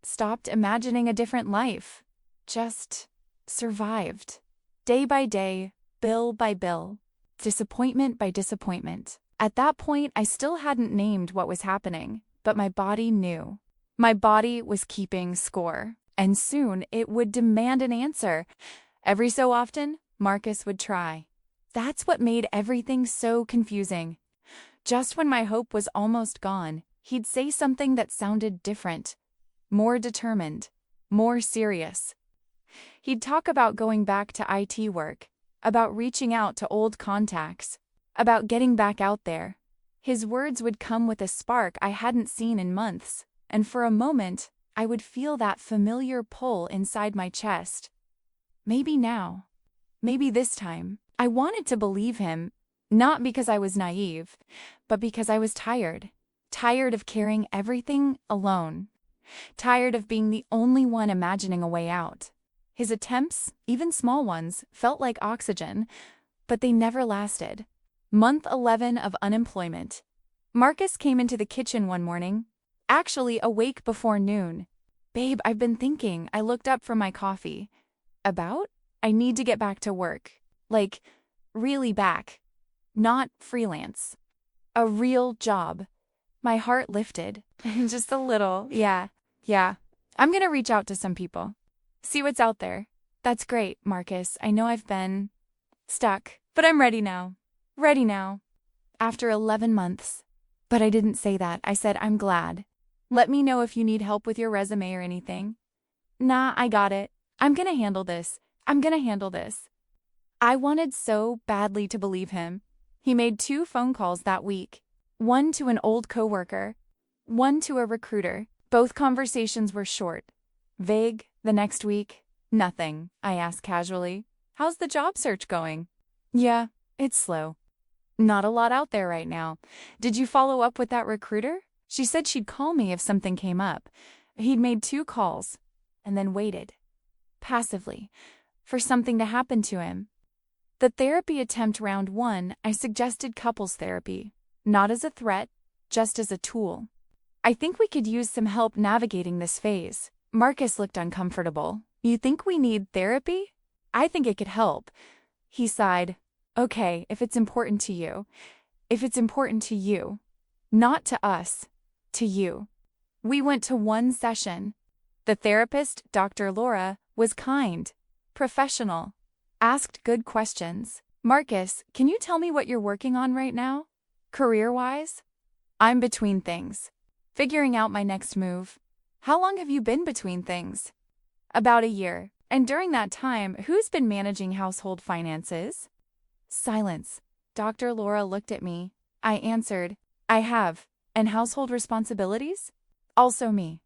Stopped imagining a different life. Just survived. Day by day, bill by bill, disappointment by disappointment. At that point, I still hadn't named what was happening, but my body knew. My body was keeping score, and soon it would demand an answer. Every so often, Marcus would try. That's what made everything so confusing. Just when my hope was almost gone, he'd say something that sounded different, more determined, more serious. He'd talk about going back to IT work, about reaching out to old contacts, about getting back out there. His words would come with a spark I hadn't seen in months, and for a moment, I would feel that familiar pull inside my chest. Maybe now. Maybe this time. I wanted to believe him, not because I was naive, but because I was tired. Tired of carrying everything alone. Tired of being the only one imagining a way out. His attempts, even small ones, felt like oxygen, but they never lasted. Month 11 of unemployment. Marcus came into the kitchen one morning, actually awake before noon. "Babe, I've been thinking." I looked up from my coffee. "About?" "I need to get back to work. Like, really back. Not freelance. A real job." My heart lifted. Just a little. Yeah. I'm gonna reach out to some people. See what's out there. "That's great, Marcus. I know I've been stuck, but I'm ready now. Ready now." After 11 months. But I didn't say that. I said, "I'm glad. Let me know if you need help with your resume or anything." "Nah, I got it. I'm gonna handle this. I wanted so badly to believe him. He made 2 phone calls that week. One to an old coworker, one to a recruiter. Both conversations were short, vague. The next week, nothing. I asked casually, "How's the job search going?" "Yeah, it's slow. Not a lot out there right now. Did you follow up with that recruiter?" She said she'd call me if something came up. He'd made 2 calls, and then waited, passively, for something to happen to him. The therapy attempt round 1, I suggested couples therapy, not as a threat, just as a tool. "I think we could use some help navigating this phase." Marcus looked uncomfortable. "You think we need therapy?" "I think it could help." He sighed. "Okay, if it's important to you. If it's important to you. Not to us. To you." We went to 1 session. The therapist, Dr. Laura, was kind, professional, asked good questions. "Marcus, can you tell me what you're working on right now? Career-wise?" I'm between things. Figuring out my next move. How long have you been between things? About a year. And during that time, who's been managing household finances? Silence. Dr. Laura looked at me. I answered, I have. And household responsibilities? Also me.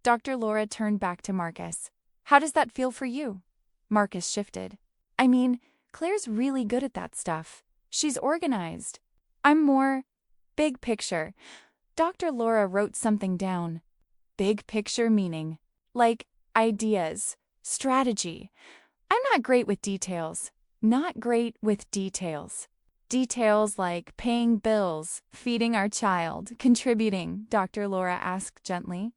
Dr. Laura turned back to Marcus. How does that feel for you? Marcus shifted. I mean, Claire's really good at that stuff. She's organized. I'm more big picture. Dr. Laura wrote something down. Big picture meaning, like ideas, strategy. I'm not great with details. Not great with details. Details like paying bills, feeding our child, contributing, Dr. Laura asked gently.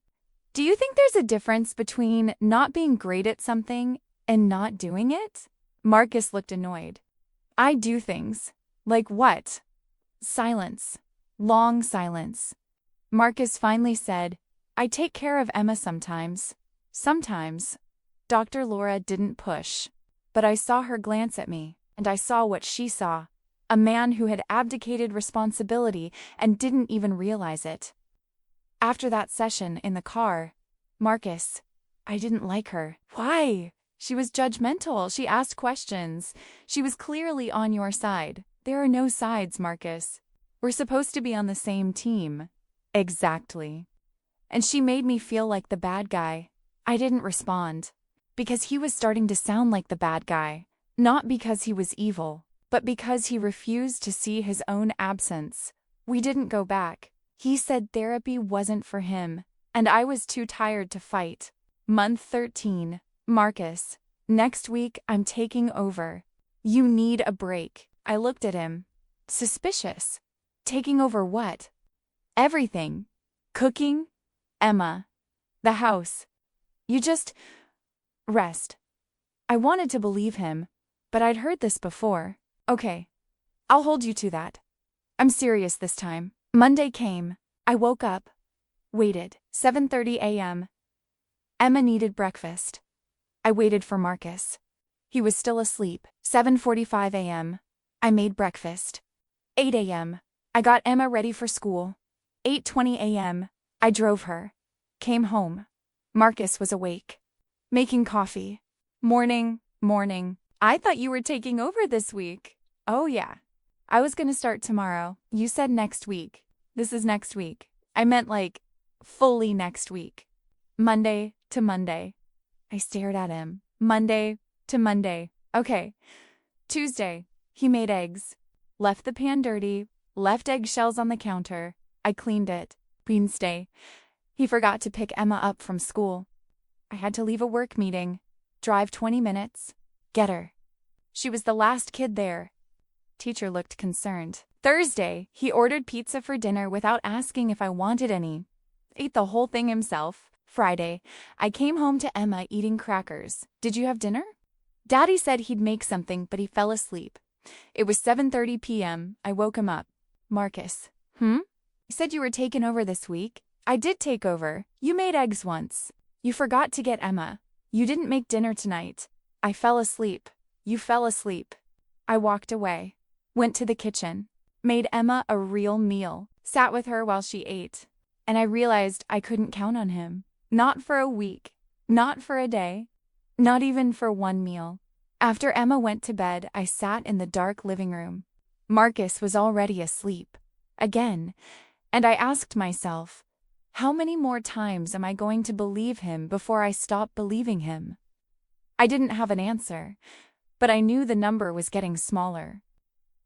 Do you think there's a difference between not being great at something and not doing it? Marcus looked annoyed. I do things. Like what? Silence. Long silence. Marcus finally said, I take care of Emma sometimes. Sometimes. Dr. Laura didn't push. But I saw her glance at me, and I saw what she saw. A man who had abdicated responsibility and didn't even realize it. After that session in the car, Marcus, I didn't like her. Why? She was judgmental. She asked questions. She was clearly on your side. There are no sides, Marcus. We're supposed to be on the same team. Exactly. And she made me feel like the bad guy. I didn't respond. Because he was starting to sound like the bad guy. Not because he was evil, but because he refused to see his own absence. We didn't go back. He said therapy wasn't for him, and I was too tired to fight. Month 13. Marcus, next week I'm taking over. You need a break. I looked at him. Suspicious. Taking over what? Everything. Cooking. Emma. The house. You just rest. I wanted to believe him, but I'd heard this before. Okay. I'll hold you to that. I'm serious this time. Monday came. I woke up. Waited. 7:30 a.m. Emma needed breakfast. I waited for Marcus. He was still asleep. 7:45 a.m. I made breakfast. 8 a.m. I got Emma ready for school. 8:20 a.m. I drove her. Came home. Marcus was awake. Making coffee. Morning. I thought you were taking over this week. Oh yeah. I was gonna start tomorrow. You said next week. This is next week. I meant like, fully next week. Monday to Monday. I stared at him. Monday to Monday. Okay. Tuesday. He made eggs. Left the pan dirty. Left eggshells on the counter. I cleaned it. Wednesday. He forgot to pick Emma up from school. I had to leave a work meeting. Drive 20 minutes. Get her. She was the last kid there. Teacher looked concerned. Thursday, he ordered pizza for dinner without asking if I wanted any. Ate the whole thing himself. Friday, I came home to Emma eating crackers. Did you have dinner? Daddy said he'd make something, but he fell asleep. It was 7:30 p.m. I woke him up. Marcus. You said you were taking over this week. I did take over. You made eggs once. You forgot to get Emma. You didn't make dinner tonight. I fell asleep. You fell asleep. I walked away. Went to the kitchen. Made Emma a real meal. Sat with her while she ate. And I realized I couldn't count on him. Not for a week. Not for a day. Not even for one meal. After Emma went to bed, I sat in the dark living room. Marcus was already asleep. Again. And I asked myself, how many more times am I going to believe him before I stop believing him? I didn't have an answer, but I knew the number was getting smaller.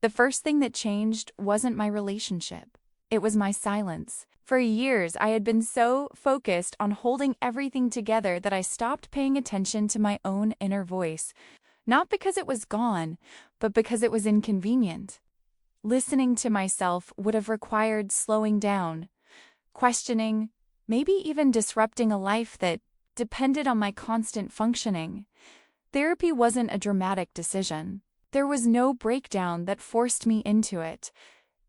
The first thing that changed wasn't my relationship. It was my silence. For years, I had been so focused on holding everything together that I stopped paying attention to my own inner voice. Not because it was gone, but because it was inconvenient. Listening to myself would have required slowing down, questioning, maybe even disrupting a life that depended on my constant functioning. Therapy wasn't a dramatic decision. There was no breakdown that forced me into it.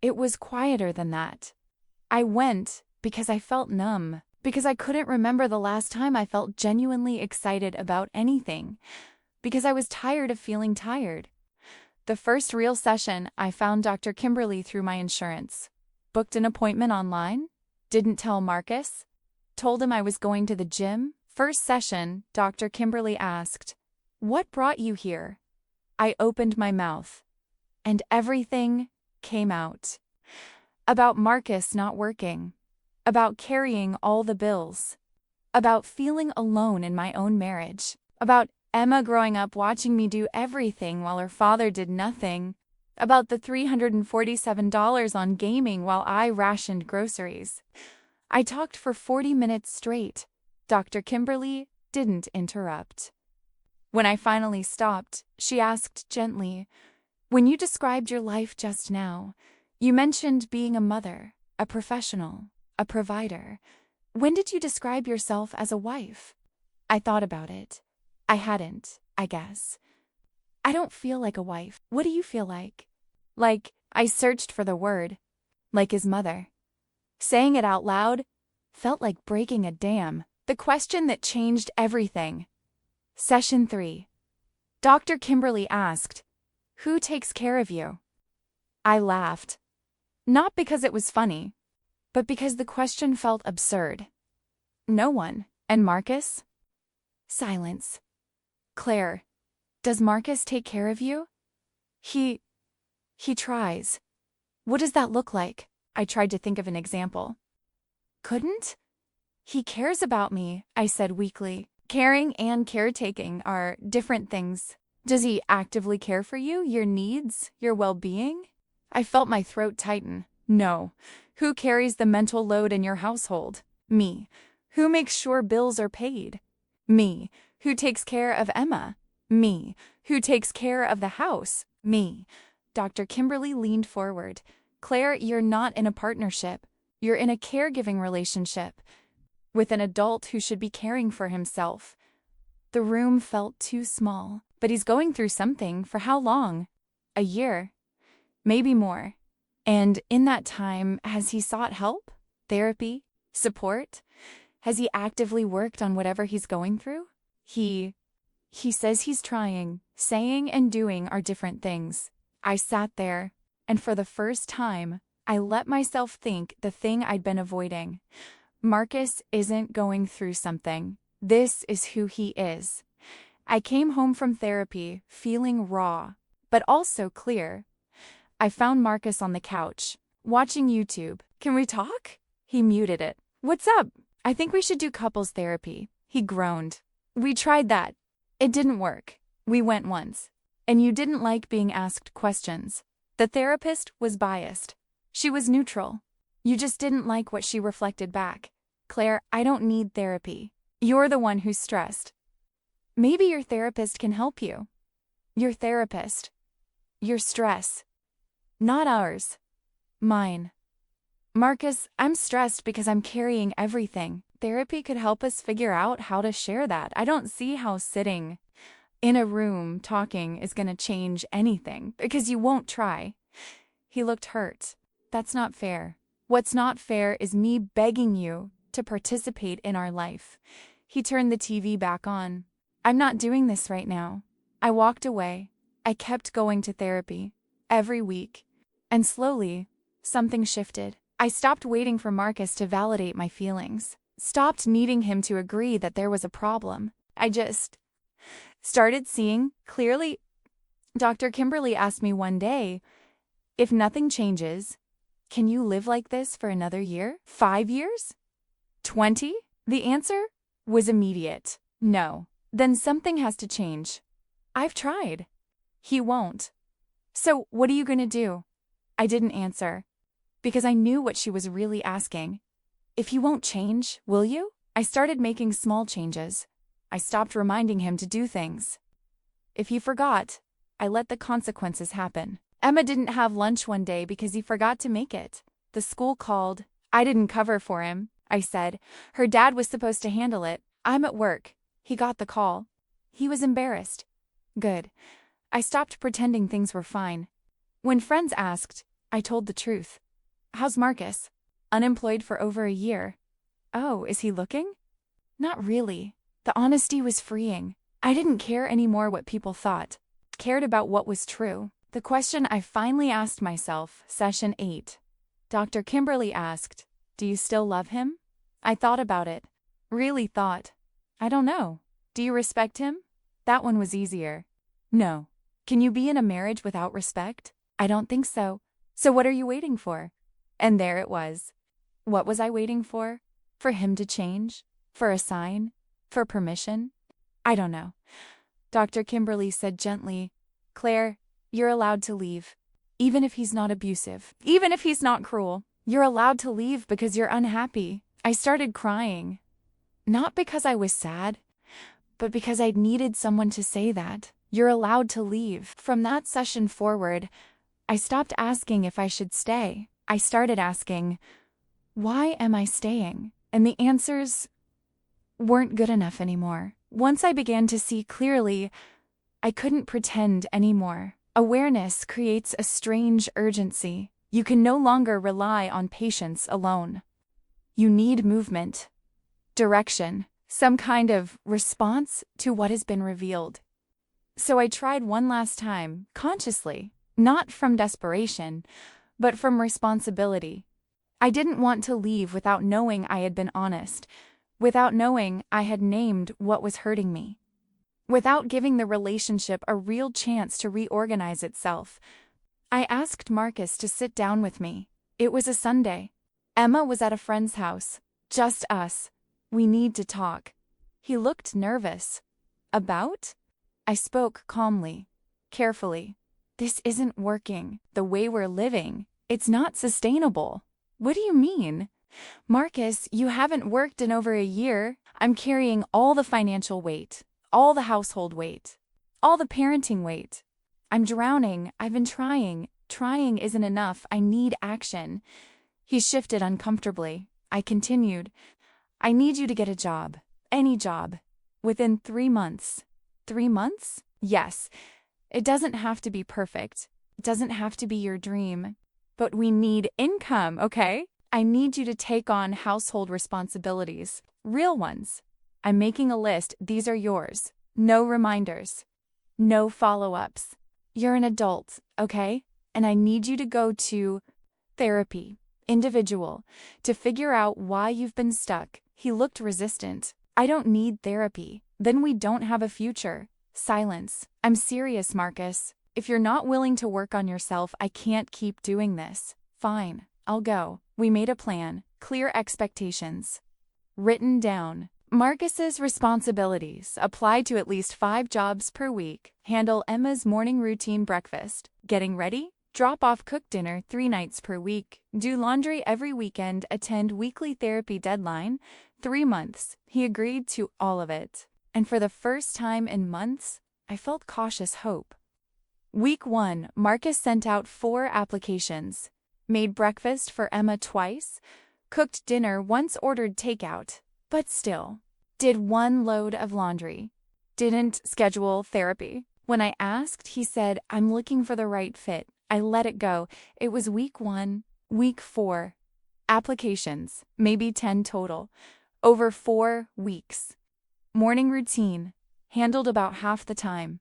It was quieter than that. I went because I felt numb, because I couldn't remember the last time I felt genuinely excited about anything, because I was tired of feeling tired. The first real session, I found Dr. Kimberly through my insurance. Booked an appointment online. Didn't tell Marcus. Told him I was going to the gym. First session, Dr. Kimberly asked, "What brought you here?" I opened my mouth, and everything came out. About Marcus not working. About carrying all the bills. About feeling alone in my own marriage. About Emma growing up watching me do everything while her father did nothing. About the $347 on gaming while I rationed groceries. I talked for 40 minutes straight. Dr. Kimberly didn't interrupt. When I finally stopped, she asked gently, "When you described your life just now, you mentioned being a mother, a professional, a provider. When did you describe yourself as a wife?" I thought about it. I hadn't, I guess. I don't feel like a wife. What do you feel like? I searched for the word. Like his mother. Saying it out loud felt like breaking a dam. The question that changed everything. Session 3. Dr. Kimberly asked, "Who takes care of you?" I laughed. Not because it was funny, but because the question felt absurd. No one. And Marcus? Silence. Claire, does Marcus take care of you? He tries. What does that look like? I tried to think of an example. Couldn't? He cares about me, I said weakly. Caring and caretaking are different things. Does he actively care for you, your needs, your well-being? I felt my throat tighten. No. Who carries the mental load in your household? Me. Who makes sure bills are paid? Me. Who takes care of Emma? Me. Who takes care of the house? Me. Dr. Kimberly leaned forward. Claire, you're not in a partnership. You're in a caregiving relationship with an adult who should be caring for himself. The room felt too small. But he's going through something. For how long? A year. Maybe more. And in that time, has he sought help? Therapy? Support? Has he actively worked on whatever he's going through? He says he's trying. Saying and doing are different things. I sat there, and for the first time, I let myself think the thing I'd been avoiding. Marcus isn't going through something. This is who he is. I came home from therapy feeling raw, but also clear. I found Marcus on the couch, watching YouTube. "Can we talk?" He muted it. "What's up? I think we should do couples therapy." He groaned. "We tried that. It didn't work. We went once. And you didn't like being asked questions. The therapist was biased. She was neutral. You just didn't like what she reflected back. Claire, I don't need therapy. You're the one who's stressed. Maybe your therapist can help you. Your therapist. Your stress. Not ours. Mine. Marcus, I'm stressed because I'm carrying everything. Therapy could help us figure out how to share that. I don't see how sitting in a room talking is going to change anything, because you won't try." He looked hurt. "That's not fair. What's not fair is me begging you to participate in our life." He turned the TV back on. "I'm not doing this right now." I walked away. I kept going to therapy every week. And slowly, something shifted. I stopped waiting for Marcus to validate my feelings. Stopped needing him to agree that there was a problem. I just started seeing clearly. Dr. Kimberly asked me one day, "If nothing changes, can you live like this for another year? 5 years? 20? The answer was immediate. No. Then something has to change. I've tried. He won't. So what are you going to do? I didn't answer, because I knew what she was really asking. If you won't change, will you? I started making small changes. I stopped reminding him to do things. If he forgot, I let the consequences happen. Emma didn't have lunch one day because he forgot to make it. The school called. I didn't cover for him, I said. Her dad was supposed to handle it. I'm at work. He got the call. He was embarrassed. Good. I stopped pretending things were fine. When friends asked, I told the truth. How's Marcus? Unemployed for over a year. Oh, is he looking? Not really. The honesty was freeing. I didn't care anymore what people thought. Cared about what was true. The question I finally asked myself, Session 8. Dr. Kimberly asked, "Do you still love him?" I thought about it. Really thought. I don't know. Do you respect him? That one was easier. No. Can you be in a marriage without respect? I don't think so. So what are you waiting for? And there it was. What was I waiting for? For him to change? For a sign? For permission? I don't know. Dr. Kimberly said gently, "Claire, you're allowed to leave. Even if he's not abusive, even if he's not cruel, you're allowed to leave because you're unhappy." I started crying. Not because I was sad, but because I'd needed someone to say that. You're allowed to leave. From that session forward, I stopped asking if I should stay. I started asking, why am I staying? And the answers weren't good enough anymore. Once I began to see clearly, I couldn't pretend anymore. Awareness creates a strange urgency. You can no longer rely on patience alone. You need movement, direction, some kind of response to what has been revealed. So I tried one last time, consciously, not from desperation, but from responsibility. I didn't want to leave without knowing I had been honest, without knowing I had named what was hurting me, without giving the relationship a real chance to reorganize itself. I asked Marcus to sit down with me. It was a Sunday. Emma was at a friend's house. Just us. We need to talk. He looked nervous. About? I spoke calmly, carefully. This isn't working. The way we're living. It's not sustainable. What do you mean? Marcus, you haven't worked in over a year. I'm carrying all the financial weight, all the household weight, all the parenting weight. I'm drowning. I've been trying. Trying isn't enough. I need action. He shifted uncomfortably. I continued. I need you to get a job. Any job. Within 3 months. 3 months? Yes. It doesn't have to be perfect. It doesn't have to be your dream. But we need income, okay? I need you to take on household responsibilities. Real ones. I'm making a list. These are yours. No reminders. No follow-ups. You're an adult, okay? And I need you to go to therapy. Individual. To figure out why you've been stuck. He looked resistant. I don't need therapy. Then we don't have a future. Silence. I'm serious, Marcus. If you're not willing to work on yourself, I can't keep doing this. Fine. I'll go. We made a plan. Clear expectations. Written down. Marcus's responsibilities. Apply to at least 5 jobs per week. Handle Emma's morning routine breakfast. Getting ready? Drop off cook dinner 3 nights per week. Do laundry every weekend. Attend weekly therapy deadline. 3 months. He agreed to all of it. And for the first time in months, I felt cautious hope. Week 1, Marcus sent out 4 applications. Made breakfast for Emma twice. Cooked dinner once, ordered takeout. But still. Did 1 load of laundry. Didn't schedule therapy. When I asked, he said, I'm looking for the right fit. I let it go. It was week 1, week 4. Applications, maybe 10 total. Over 4 weeks. Morning routine, handled about half the time.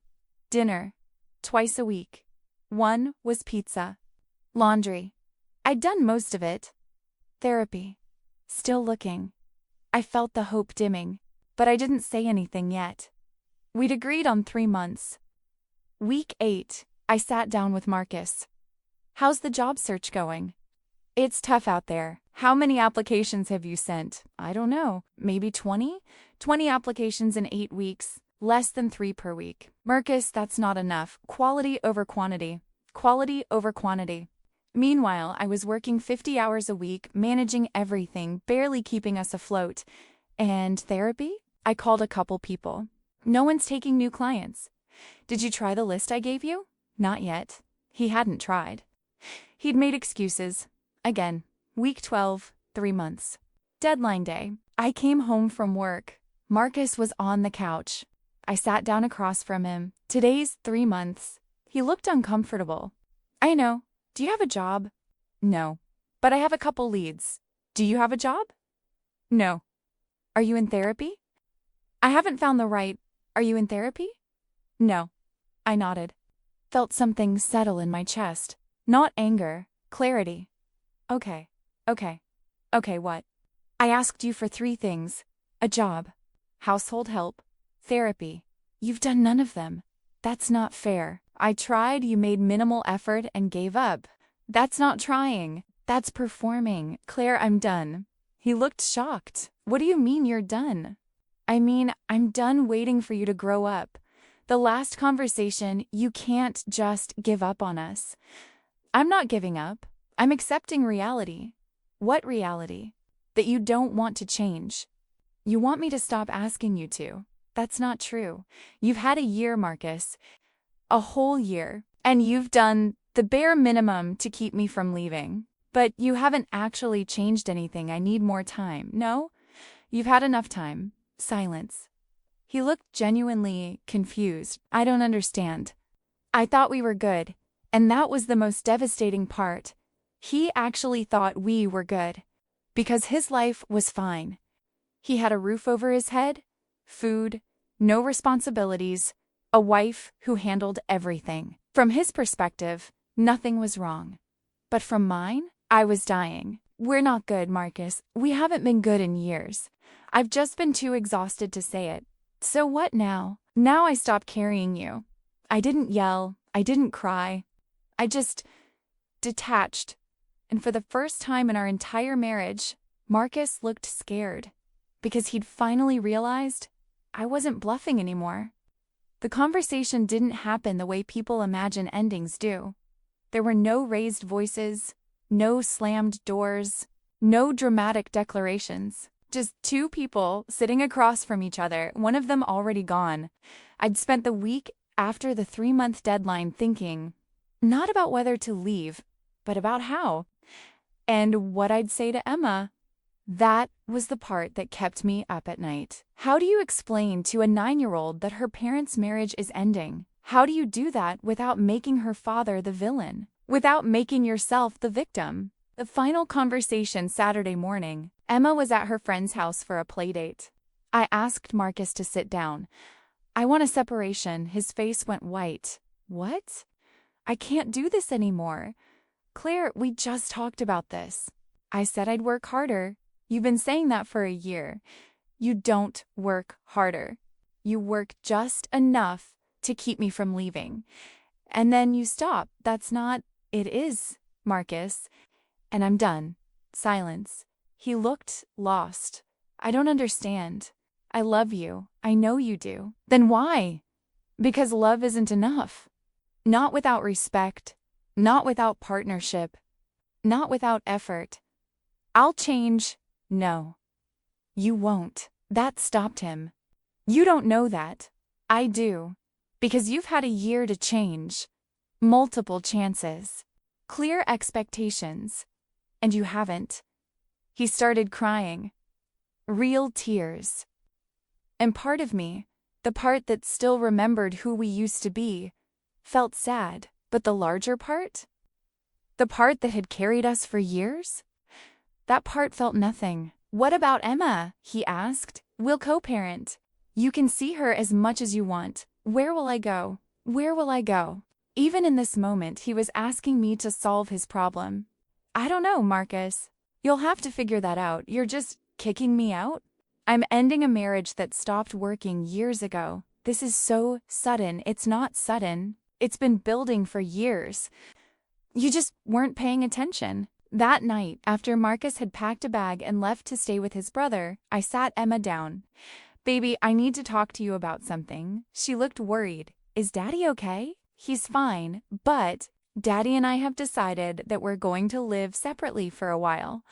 Dinner, twice a week. 1 was pizza. Laundry. I'd done most of it. Therapy. Still looking. I felt the hope dimming, but I didn't say anything yet. We'd agreed on 3 months. Week 8, I sat down with Marcus. How's the job search going? It's tough out there. How many applications have you sent? I don't know. Maybe 20? 20 applications in 8 weeks. Less than 3 per week. Marcus, that's not enough. Quality over quantity. Quality over quantity. Meanwhile, I was working 50 hours a week, managing everything, barely keeping us afloat. And therapy? I called a couple people. No one's taking new clients. Did you try the list I gave you? Not yet. He hadn't tried. He'd made excuses. Again, week 12, 3 months. Deadline day. I came home from work. Marcus was on the couch. I sat down across from him. Today's 3 months. He looked uncomfortable. I know. Do you have a job? No. But I have a couple leads. Do you have a job? No. Are you in therapy? I haven't found the right. Are you in therapy? No. I nodded. Felt something settle in my chest. Not anger, clarity. Okay. Okay. Okay, what? I asked you for 3 things. A job, household help, therapy. You've done none of them. That's not fair. I tried, you made minimal effort and gave up. That's not trying. That's performing. Claire, I'm done. He looked shocked. What do you mean you're done? I mean, I'm done waiting for you to grow up. The last conversation, you can't just give up on us. I'm not giving up. I'm accepting reality. What reality? That you don't want to change. You want me to stop asking you to. That's not true. You've had a year, Marcus. A whole year. And you've done the bare minimum to keep me from leaving. But you haven't actually changed anything. I need more time. No? You've had enough time. Silence. He looked genuinely confused. I don't understand. I thought we were good. And that was the most devastating part. He actually thought we were good. Because his life was fine. He had a roof over his head, food, no responsibilities, a wife who handled everything. From his perspective, nothing was wrong. But from mine, I was dying. We're not good, Marcus. We haven't been good in years. I've just been too exhausted to say it. So what now? Now I stopped carrying you. I didn't yell. I didn't cry. I just detached. And for the first time in our entire marriage, Marcus looked scared. Because he'd finally realized I wasn't bluffing anymore. The conversation didn't happen the way people imagine endings do. There were no raised voices, no slammed doors, no dramatic declarations. Just 2 people sitting across from each other, one of them already gone. I'd spent the week after the 3-month deadline thinking, not about whether to leave, but about how. And what I'd say to Emma. That was the part that kept me up at night. How do you explain to a 9-year-old that her parents' marriage is ending? How do you do that without making her father the villain? Without making yourself the victim? The final conversation Saturday morning, Emma was at her friend's house for a playdate. I asked Marcus to sit down. I want a separation. His face went white. What? I can't do this anymore. Claire, we just talked about this. I said I'd work harder. You've been saying that for a year. You don't work harder. You work just enough to keep me from leaving. And then you stop. That's not... It is, Marcus. And I'm done. Silence. He looked lost. I don't understand. I love you. I know you do. Then why? Because love isn't enough. Not without respect. Not without partnership. Not without effort. I'll change. No. You won't. That stopped him. You don't know that. I do. Because you've had a year to change. Multiple chances. Clear expectations. And you haven't. He started crying. Real tears. And part of me, the part that still remembered who we used to be, felt sad. But the larger part? The part that had carried us for years? That part felt nothing. What about Emma? He asked. We'll co-parent. You can see her as much as you want. Where will I go? Where will I go? Even in this moment, he was asking me to solve his problem. I don't know, Marcus. You'll have to figure that out. You're just kicking me out? I'm ending a marriage that stopped working years ago. This is so sudden. It's not sudden. It's been building for years. You just weren't paying attention. That night, after Marcus had packed a bag and left to stay with his brother, I sat Emma down. Baby, I need to talk to you about something. She looked worried. Is Daddy okay? He's fine, but Daddy and I have decided that we're going to live separately for a while.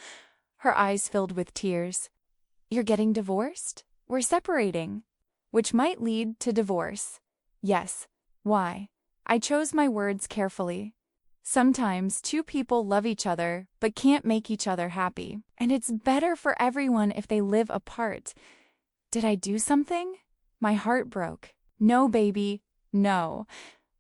Her eyes filled with tears. You're getting divorced? We're separating. Which might lead to divorce. Yes. Why? I chose my words carefully. Sometimes 2 people love each other but can't make each other happy, and it's better for everyone if they live apart. Did I do something? My heart broke. No, baby, no.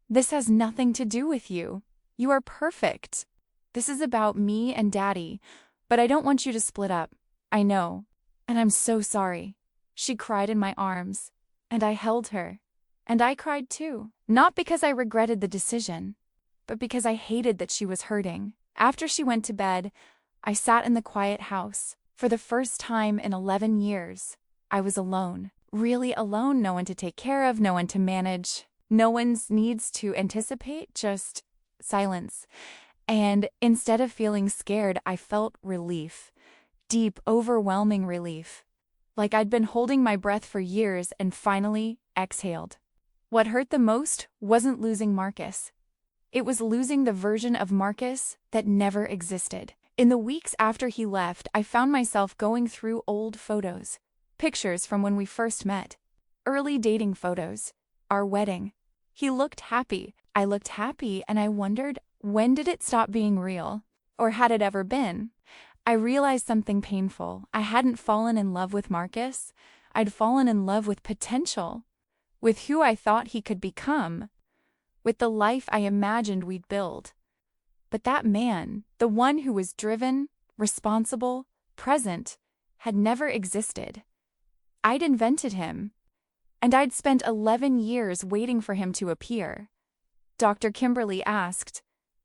This has nothing to do with you. You are perfect. This is about me and Daddy, but I don't want you to split up. I know, and I'm so sorry. She cried in my arms, and I held her, and I cried too. Not because I regretted the decision, but because I hated that she was hurting. After she went to bed, I sat in the quiet house. For the first time in 11 years, I was alone. Really alone, no one to take care of, no one to manage, no one's needs to anticipate, just silence. And instead of feeling scared, I felt relief. Deep, overwhelming relief. Like I'd been holding my breath for years and finally exhaled. What hurt the most wasn't losing Marcus. It was losing the version of Marcus that never existed. In the weeks after he left, I found myself going through old photos. Pictures from when we first met. Early dating photos. Our wedding. He looked happy. I looked happy, and I wondered, when did it stop being real? Or had it ever been? I realized something painful. I hadn't fallen in love with Marcus. I'd fallen in love with potential. With who I thought he could become. With the life I imagined we'd build. But that man, the one who was driven, responsible, present, had never existed. I'd invented him, and I'd spent 11 years waiting for him to appear. Dr. Kimberly asked,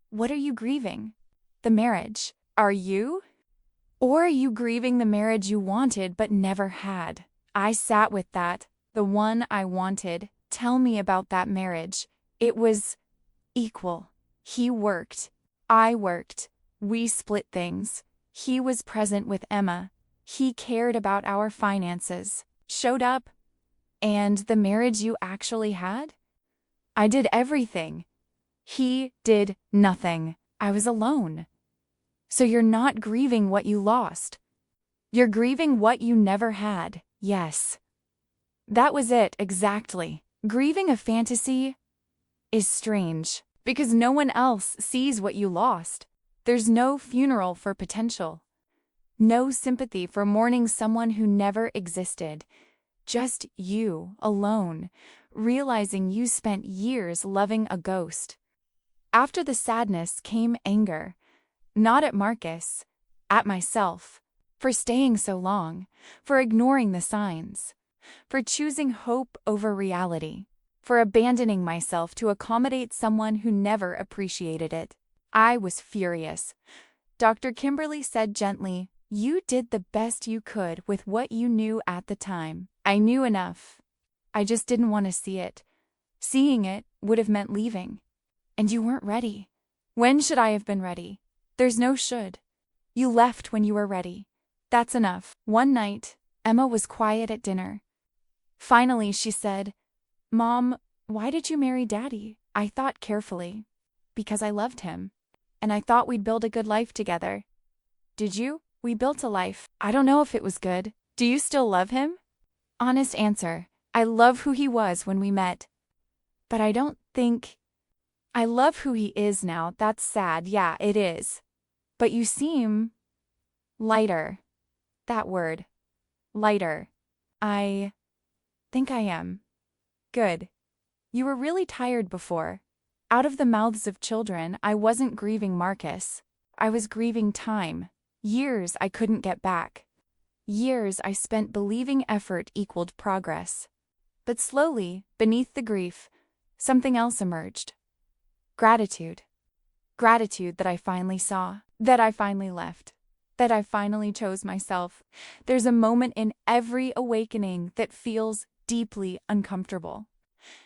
"What are you grieving? The marriage. Are you? Or are you grieving the marriage you wanted but never had?" I sat with that, the one I wanted. Tell me about that marriage. It was equal. He worked. I worked. We split things. He was present with Emma. He cared about our finances, showed up. And the marriage you actually had? I did everything. He did nothing. I was alone. So you're not grieving what you lost. You're grieving what you never had. Yes. That was it, exactly. Grieving a fantasy is strange, because no one else sees what you lost. There's no funeral for potential. No sympathy for mourning someone who never existed. Just you, alone, realizing you spent years loving a ghost. After the sadness came anger. Not at Marcus, at myself, for staying so long, for ignoring the signs, for choosing hope over reality, for abandoning myself to accommodate someone who never appreciated it. I was furious. Dr. Kimberly said gently, "You did the best you could with what you knew at the time." I knew enough. I just didn't want to see it. Seeing it would have meant leaving. And you weren't ready. When should I have been ready? There's no should. You left when you were ready. That's enough. One night, Emma was quiet at dinner. Finally, she said, "Mom, why did you marry Daddy?" I thought carefully. Because I loved him. And I thought we'd build a good life together. Did you? We built a life. I don't know if it was good. Do you still love him? Honest answer. I love who he was when we met. But I don't think... I love who he is now. That's sad. Yeah, it is. But you seem... lighter. That word. Lighter. I think I am. Good. You were really tired before. Out of the mouths of children, I wasn't grieving Marcus. I was grieving time. Years I couldn't get back. Years I spent believing effort equaled progress. But slowly, beneath the grief, something else emerged. Gratitude. Gratitude that I finally saw. That I finally left. That I finally chose myself. There's a moment in every awakening that feels deeply uncomfortable.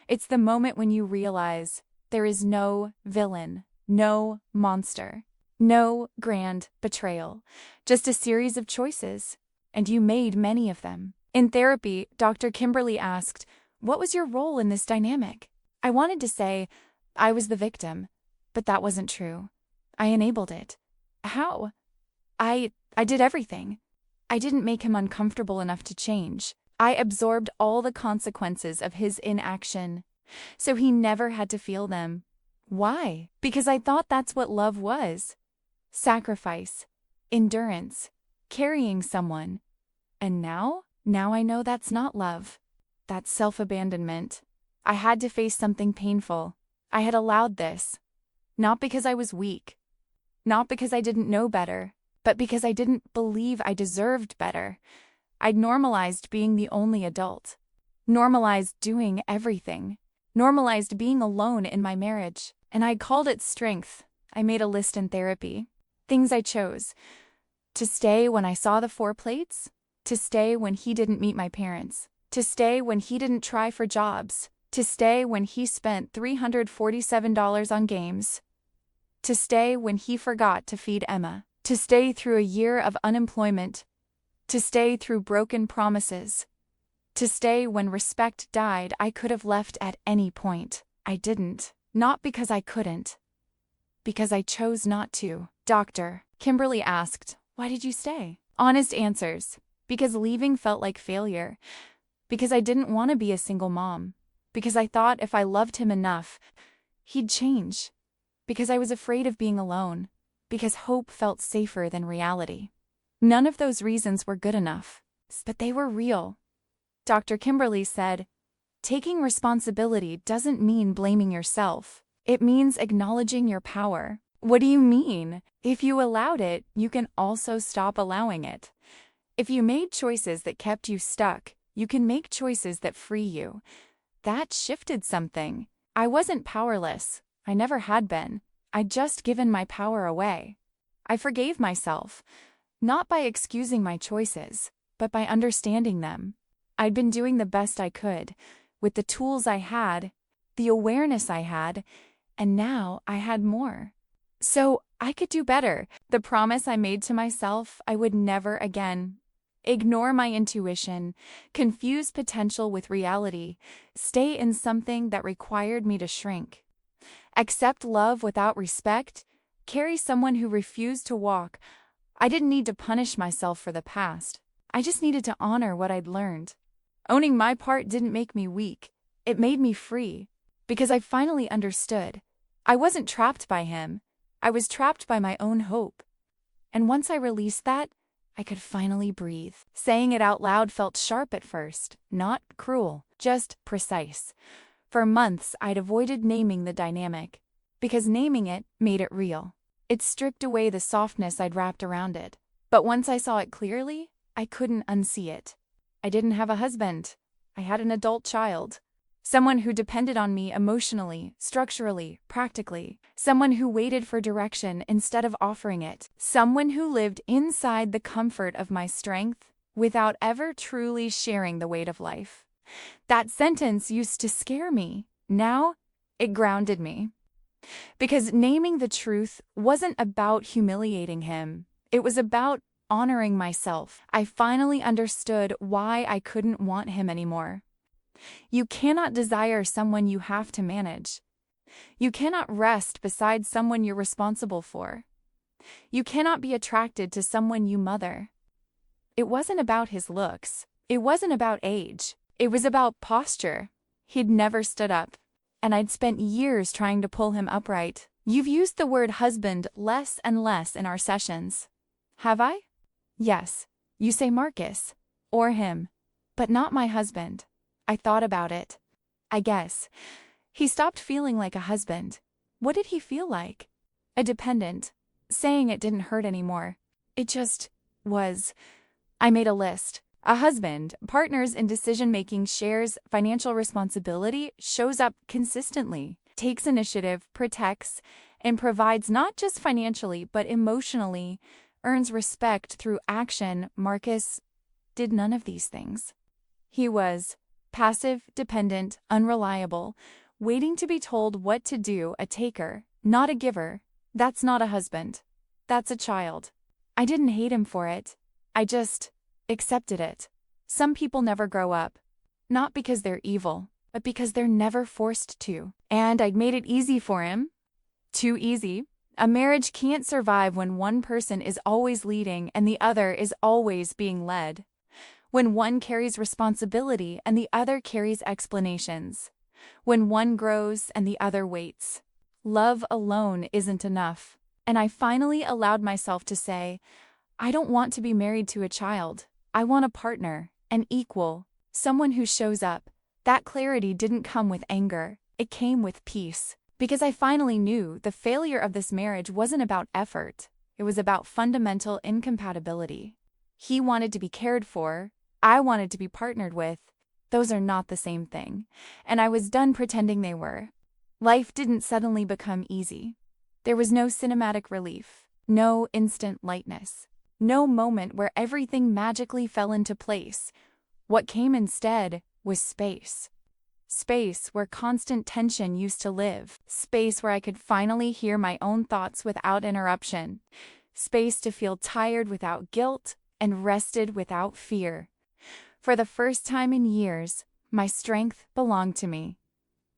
It's the moment when you realize there is no villain, no monster, no grand betrayal, just a series of choices, and you made many of them. In therapy, Dr. Kimberly asked, "What was your role in this dynamic?" I wanted to say, I was the victim, but that wasn't true. I enabled it. How? I did everything. I didn't make him uncomfortable enough to change. I absorbed all the consequences of his inaction, so he never had to feel them. Why? Because I thought that's what love was. Sacrifice, endurance, carrying someone. And now I know that's not love. That's self-abandonment. I had to face something painful. I had allowed this. Not because I was weak. Not because I didn't know better, but because I didn't believe I deserved better. I'd normalized being the only adult. Normalized doing everything. Normalized being alone in my marriage. And I called it strength. I made a list in therapy. Things I chose. To stay when I saw the 4 plates? To stay when he didn't meet my parents? To stay when he didn't try for jobs? To stay when he spent $347 on games? To stay when he forgot to feed Emma? To stay through a year of unemployment? To stay through broken promises? To stay when respect died? I could have left at any point. I didn't. Not because I couldn't. Because I chose not to. Doctor, Kimberly asked, why did you stay? Honest answers. Because leaving felt like failure. Because I didn't want to be a single mom. Because I thought if I loved him enough, he'd change. Because I was afraid of being alone. Because hope felt safer than reality. None of those reasons were good enough. But they were real. Dr. Kimberly said, taking responsibility doesn't mean blaming yourself. It means acknowledging your power. What do you mean? If you allowed it, you can also stop allowing it. If you made choices that kept you stuck, you can make choices that free you. That shifted something. I wasn't powerless. I never had been. I'd just given my power away. I forgave myself, not by excusing my choices, but by understanding them. I'd been doing the best I could, with the tools I had, the awareness I had, and now I had more. So I could do better. The promise I made to myself I would never again ignore my intuition, confuse potential with reality, stay in something that required me to shrink, accept love without respect, carry someone who refused to walk. I didn't need to punish myself for the past. I just needed to honor what I'd learned. Owning my part didn't make me weak. It made me free. Because I finally understood. I wasn't trapped by him. I was trapped by my own hope. And once I released that, I could finally breathe. Saying it out loud felt sharp at first, not cruel, just precise. For months, I'd avoided naming the dynamic, because naming it made it real. It stripped away the softness I'd wrapped around it. But once I saw it clearly, I couldn't unsee it. I didn't have a husband. I had an adult child. Someone who depended on me emotionally, structurally, practically. Someone who waited for direction instead of offering it. Someone who lived inside the comfort of my strength without ever truly sharing the weight of life. That sentence used to scare me. Now, it grounded me. Because naming the truth wasn't about humiliating him. It was about honoring myself. I finally understood why I couldn't want him anymore. You cannot desire someone you have to manage. You cannot rest beside someone you're responsible for. You cannot be attracted to someone you mother. It wasn't about his looks. It wasn't about age. It was about posture. He'd never stood up, and I'd spent years trying to pull him upright. You've used the word husband less and less in our sessions. Have I? Yes. You say Marcus, or him, but not my husband. I thought about it. I guess. He stopped feeling like a husband. What did he feel like? A dependent. Saying it didn't hurt anymore. It just was. I made a list. A husband, partners in decision-making, shares financial responsibility, shows up consistently, takes initiative, protects, and provides not just financially but emotionally, earns respect through action. Marcus did none of these things. He was passive, dependent, unreliable, waiting to be told what to do, a taker, not a giver. That's not a husband. That's a child. I didn't hate him for it. I just accepted it. Some people never grow up. Not because they're evil, but because they're never forced to. And I'd made it easy for him. Too easy. A marriage can't survive when one person is always leading and the other is always being led. When one carries responsibility and the other carries explanations. When one grows and the other waits. Love alone isn't enough. And I finally allowed myself to say, I don't want to be married to a child. I want a partner, an equal, someone who shows up. That clarity didn't come with anger. It came with peace. Because I finally knew the failure of this marriage wasn't about effort. It was about fundamental incompatibility. He wanted to be cared for. I wanted to be partnered with. Those are not the same thing. And I was done pretending they were. Life didn't suddenly become easy. There was no cinematic relief, no instant lightness. No moment where everything magically fell into place. What came instead was space. Space where constant tension used to live. Space where I could finally hear my own thoughts without interruption. Space to feel tired without guilt and rested without fear. For the first time in years, my strength belonged to me.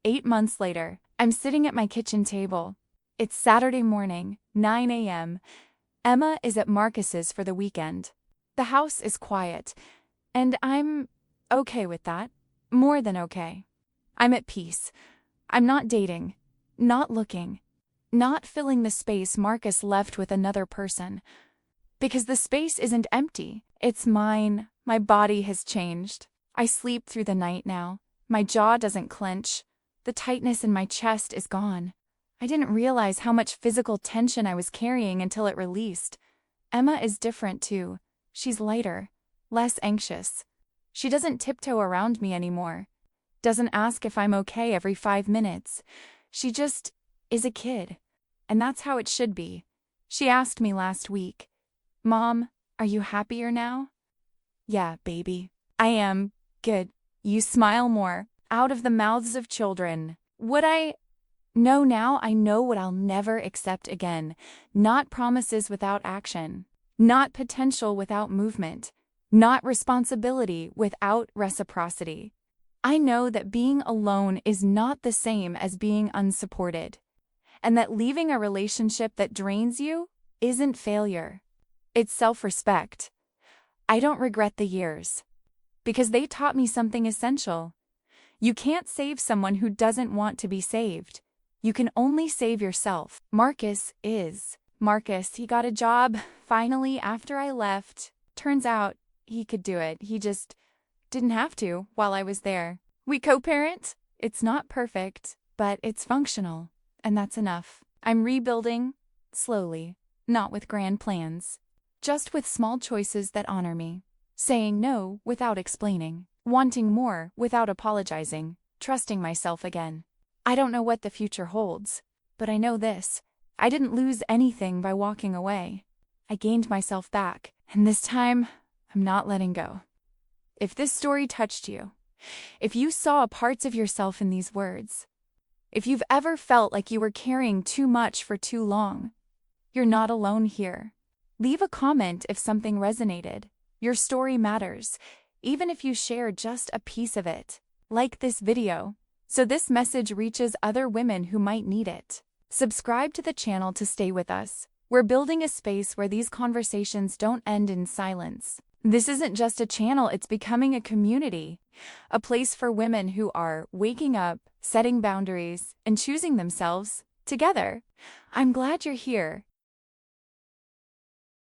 8 months later, I'm sitting at my kitchen table. It's Saturday morning, 9 a.m. Emma is at Marcus's for the weekend. The house is quiet, and I'm okay with that. More than okay. I'm at peace. I'm not dating, not looking, not filling the space Marcus left with another person. Because the space isn't empty. It's mine. My body has changed. I sleep through the night now. My jaw doesn't clench. The tightness in my chest is gone. I didn't realize how much physical tension I was carrying until it released. Emma is different too. She's lighter, less anxious. She doesn't tiptoe around me anymore. Doesn't ask if I'm okay every 5 minutes. She just is a kid. And that's how it should be. She asked me last week, "Mom, are you happier now?" "Yeah, baby. I am. Good. You smile more." Out of the mouths of children. Would I? No, now I know what I'll never accept again. Not promises without action. Not potential without movement. Not responsibility without reciprocity. I know that being alone is not the same as being unsupported, and that leaving a relationship that drains you isn't failure. It's self-respect. I don't regret the years, because they taught me something essential. You can't save someone who doesn't want to be saved. You can only save yourself. Marcus, he got a job, finally, after I left. Turns out, he could do it. He just didn't have to while I was there. We co-parent. It's not perfect, but it's functional, and that's enough. I'm rebuilding, slowly, not with grand plans, just with small choices that honor me. Saying no without explaining, wanting more without apologizing, trusting myself again. I don't know what the future holds, but I know this. I didn't lose anything by walking away. I gained myself back, and this time, I'm not letting go. If this story touched you, if you saw parts of yourself in these words, if you've ever felt like you were carrying too much for too long, you're not alone here. Leave a comment if something resonated. Your story matters, even if you share just a piece of it. Like this video, so this message reaches other women who might need it. Subscribe to the channel to stay with us. We're building a space where these conversations don't end in silence. This isn't just a channel, it's becoming a community. A place for women who are waking up, setting boundaries, and choosing themselves together. I'm glad you're here,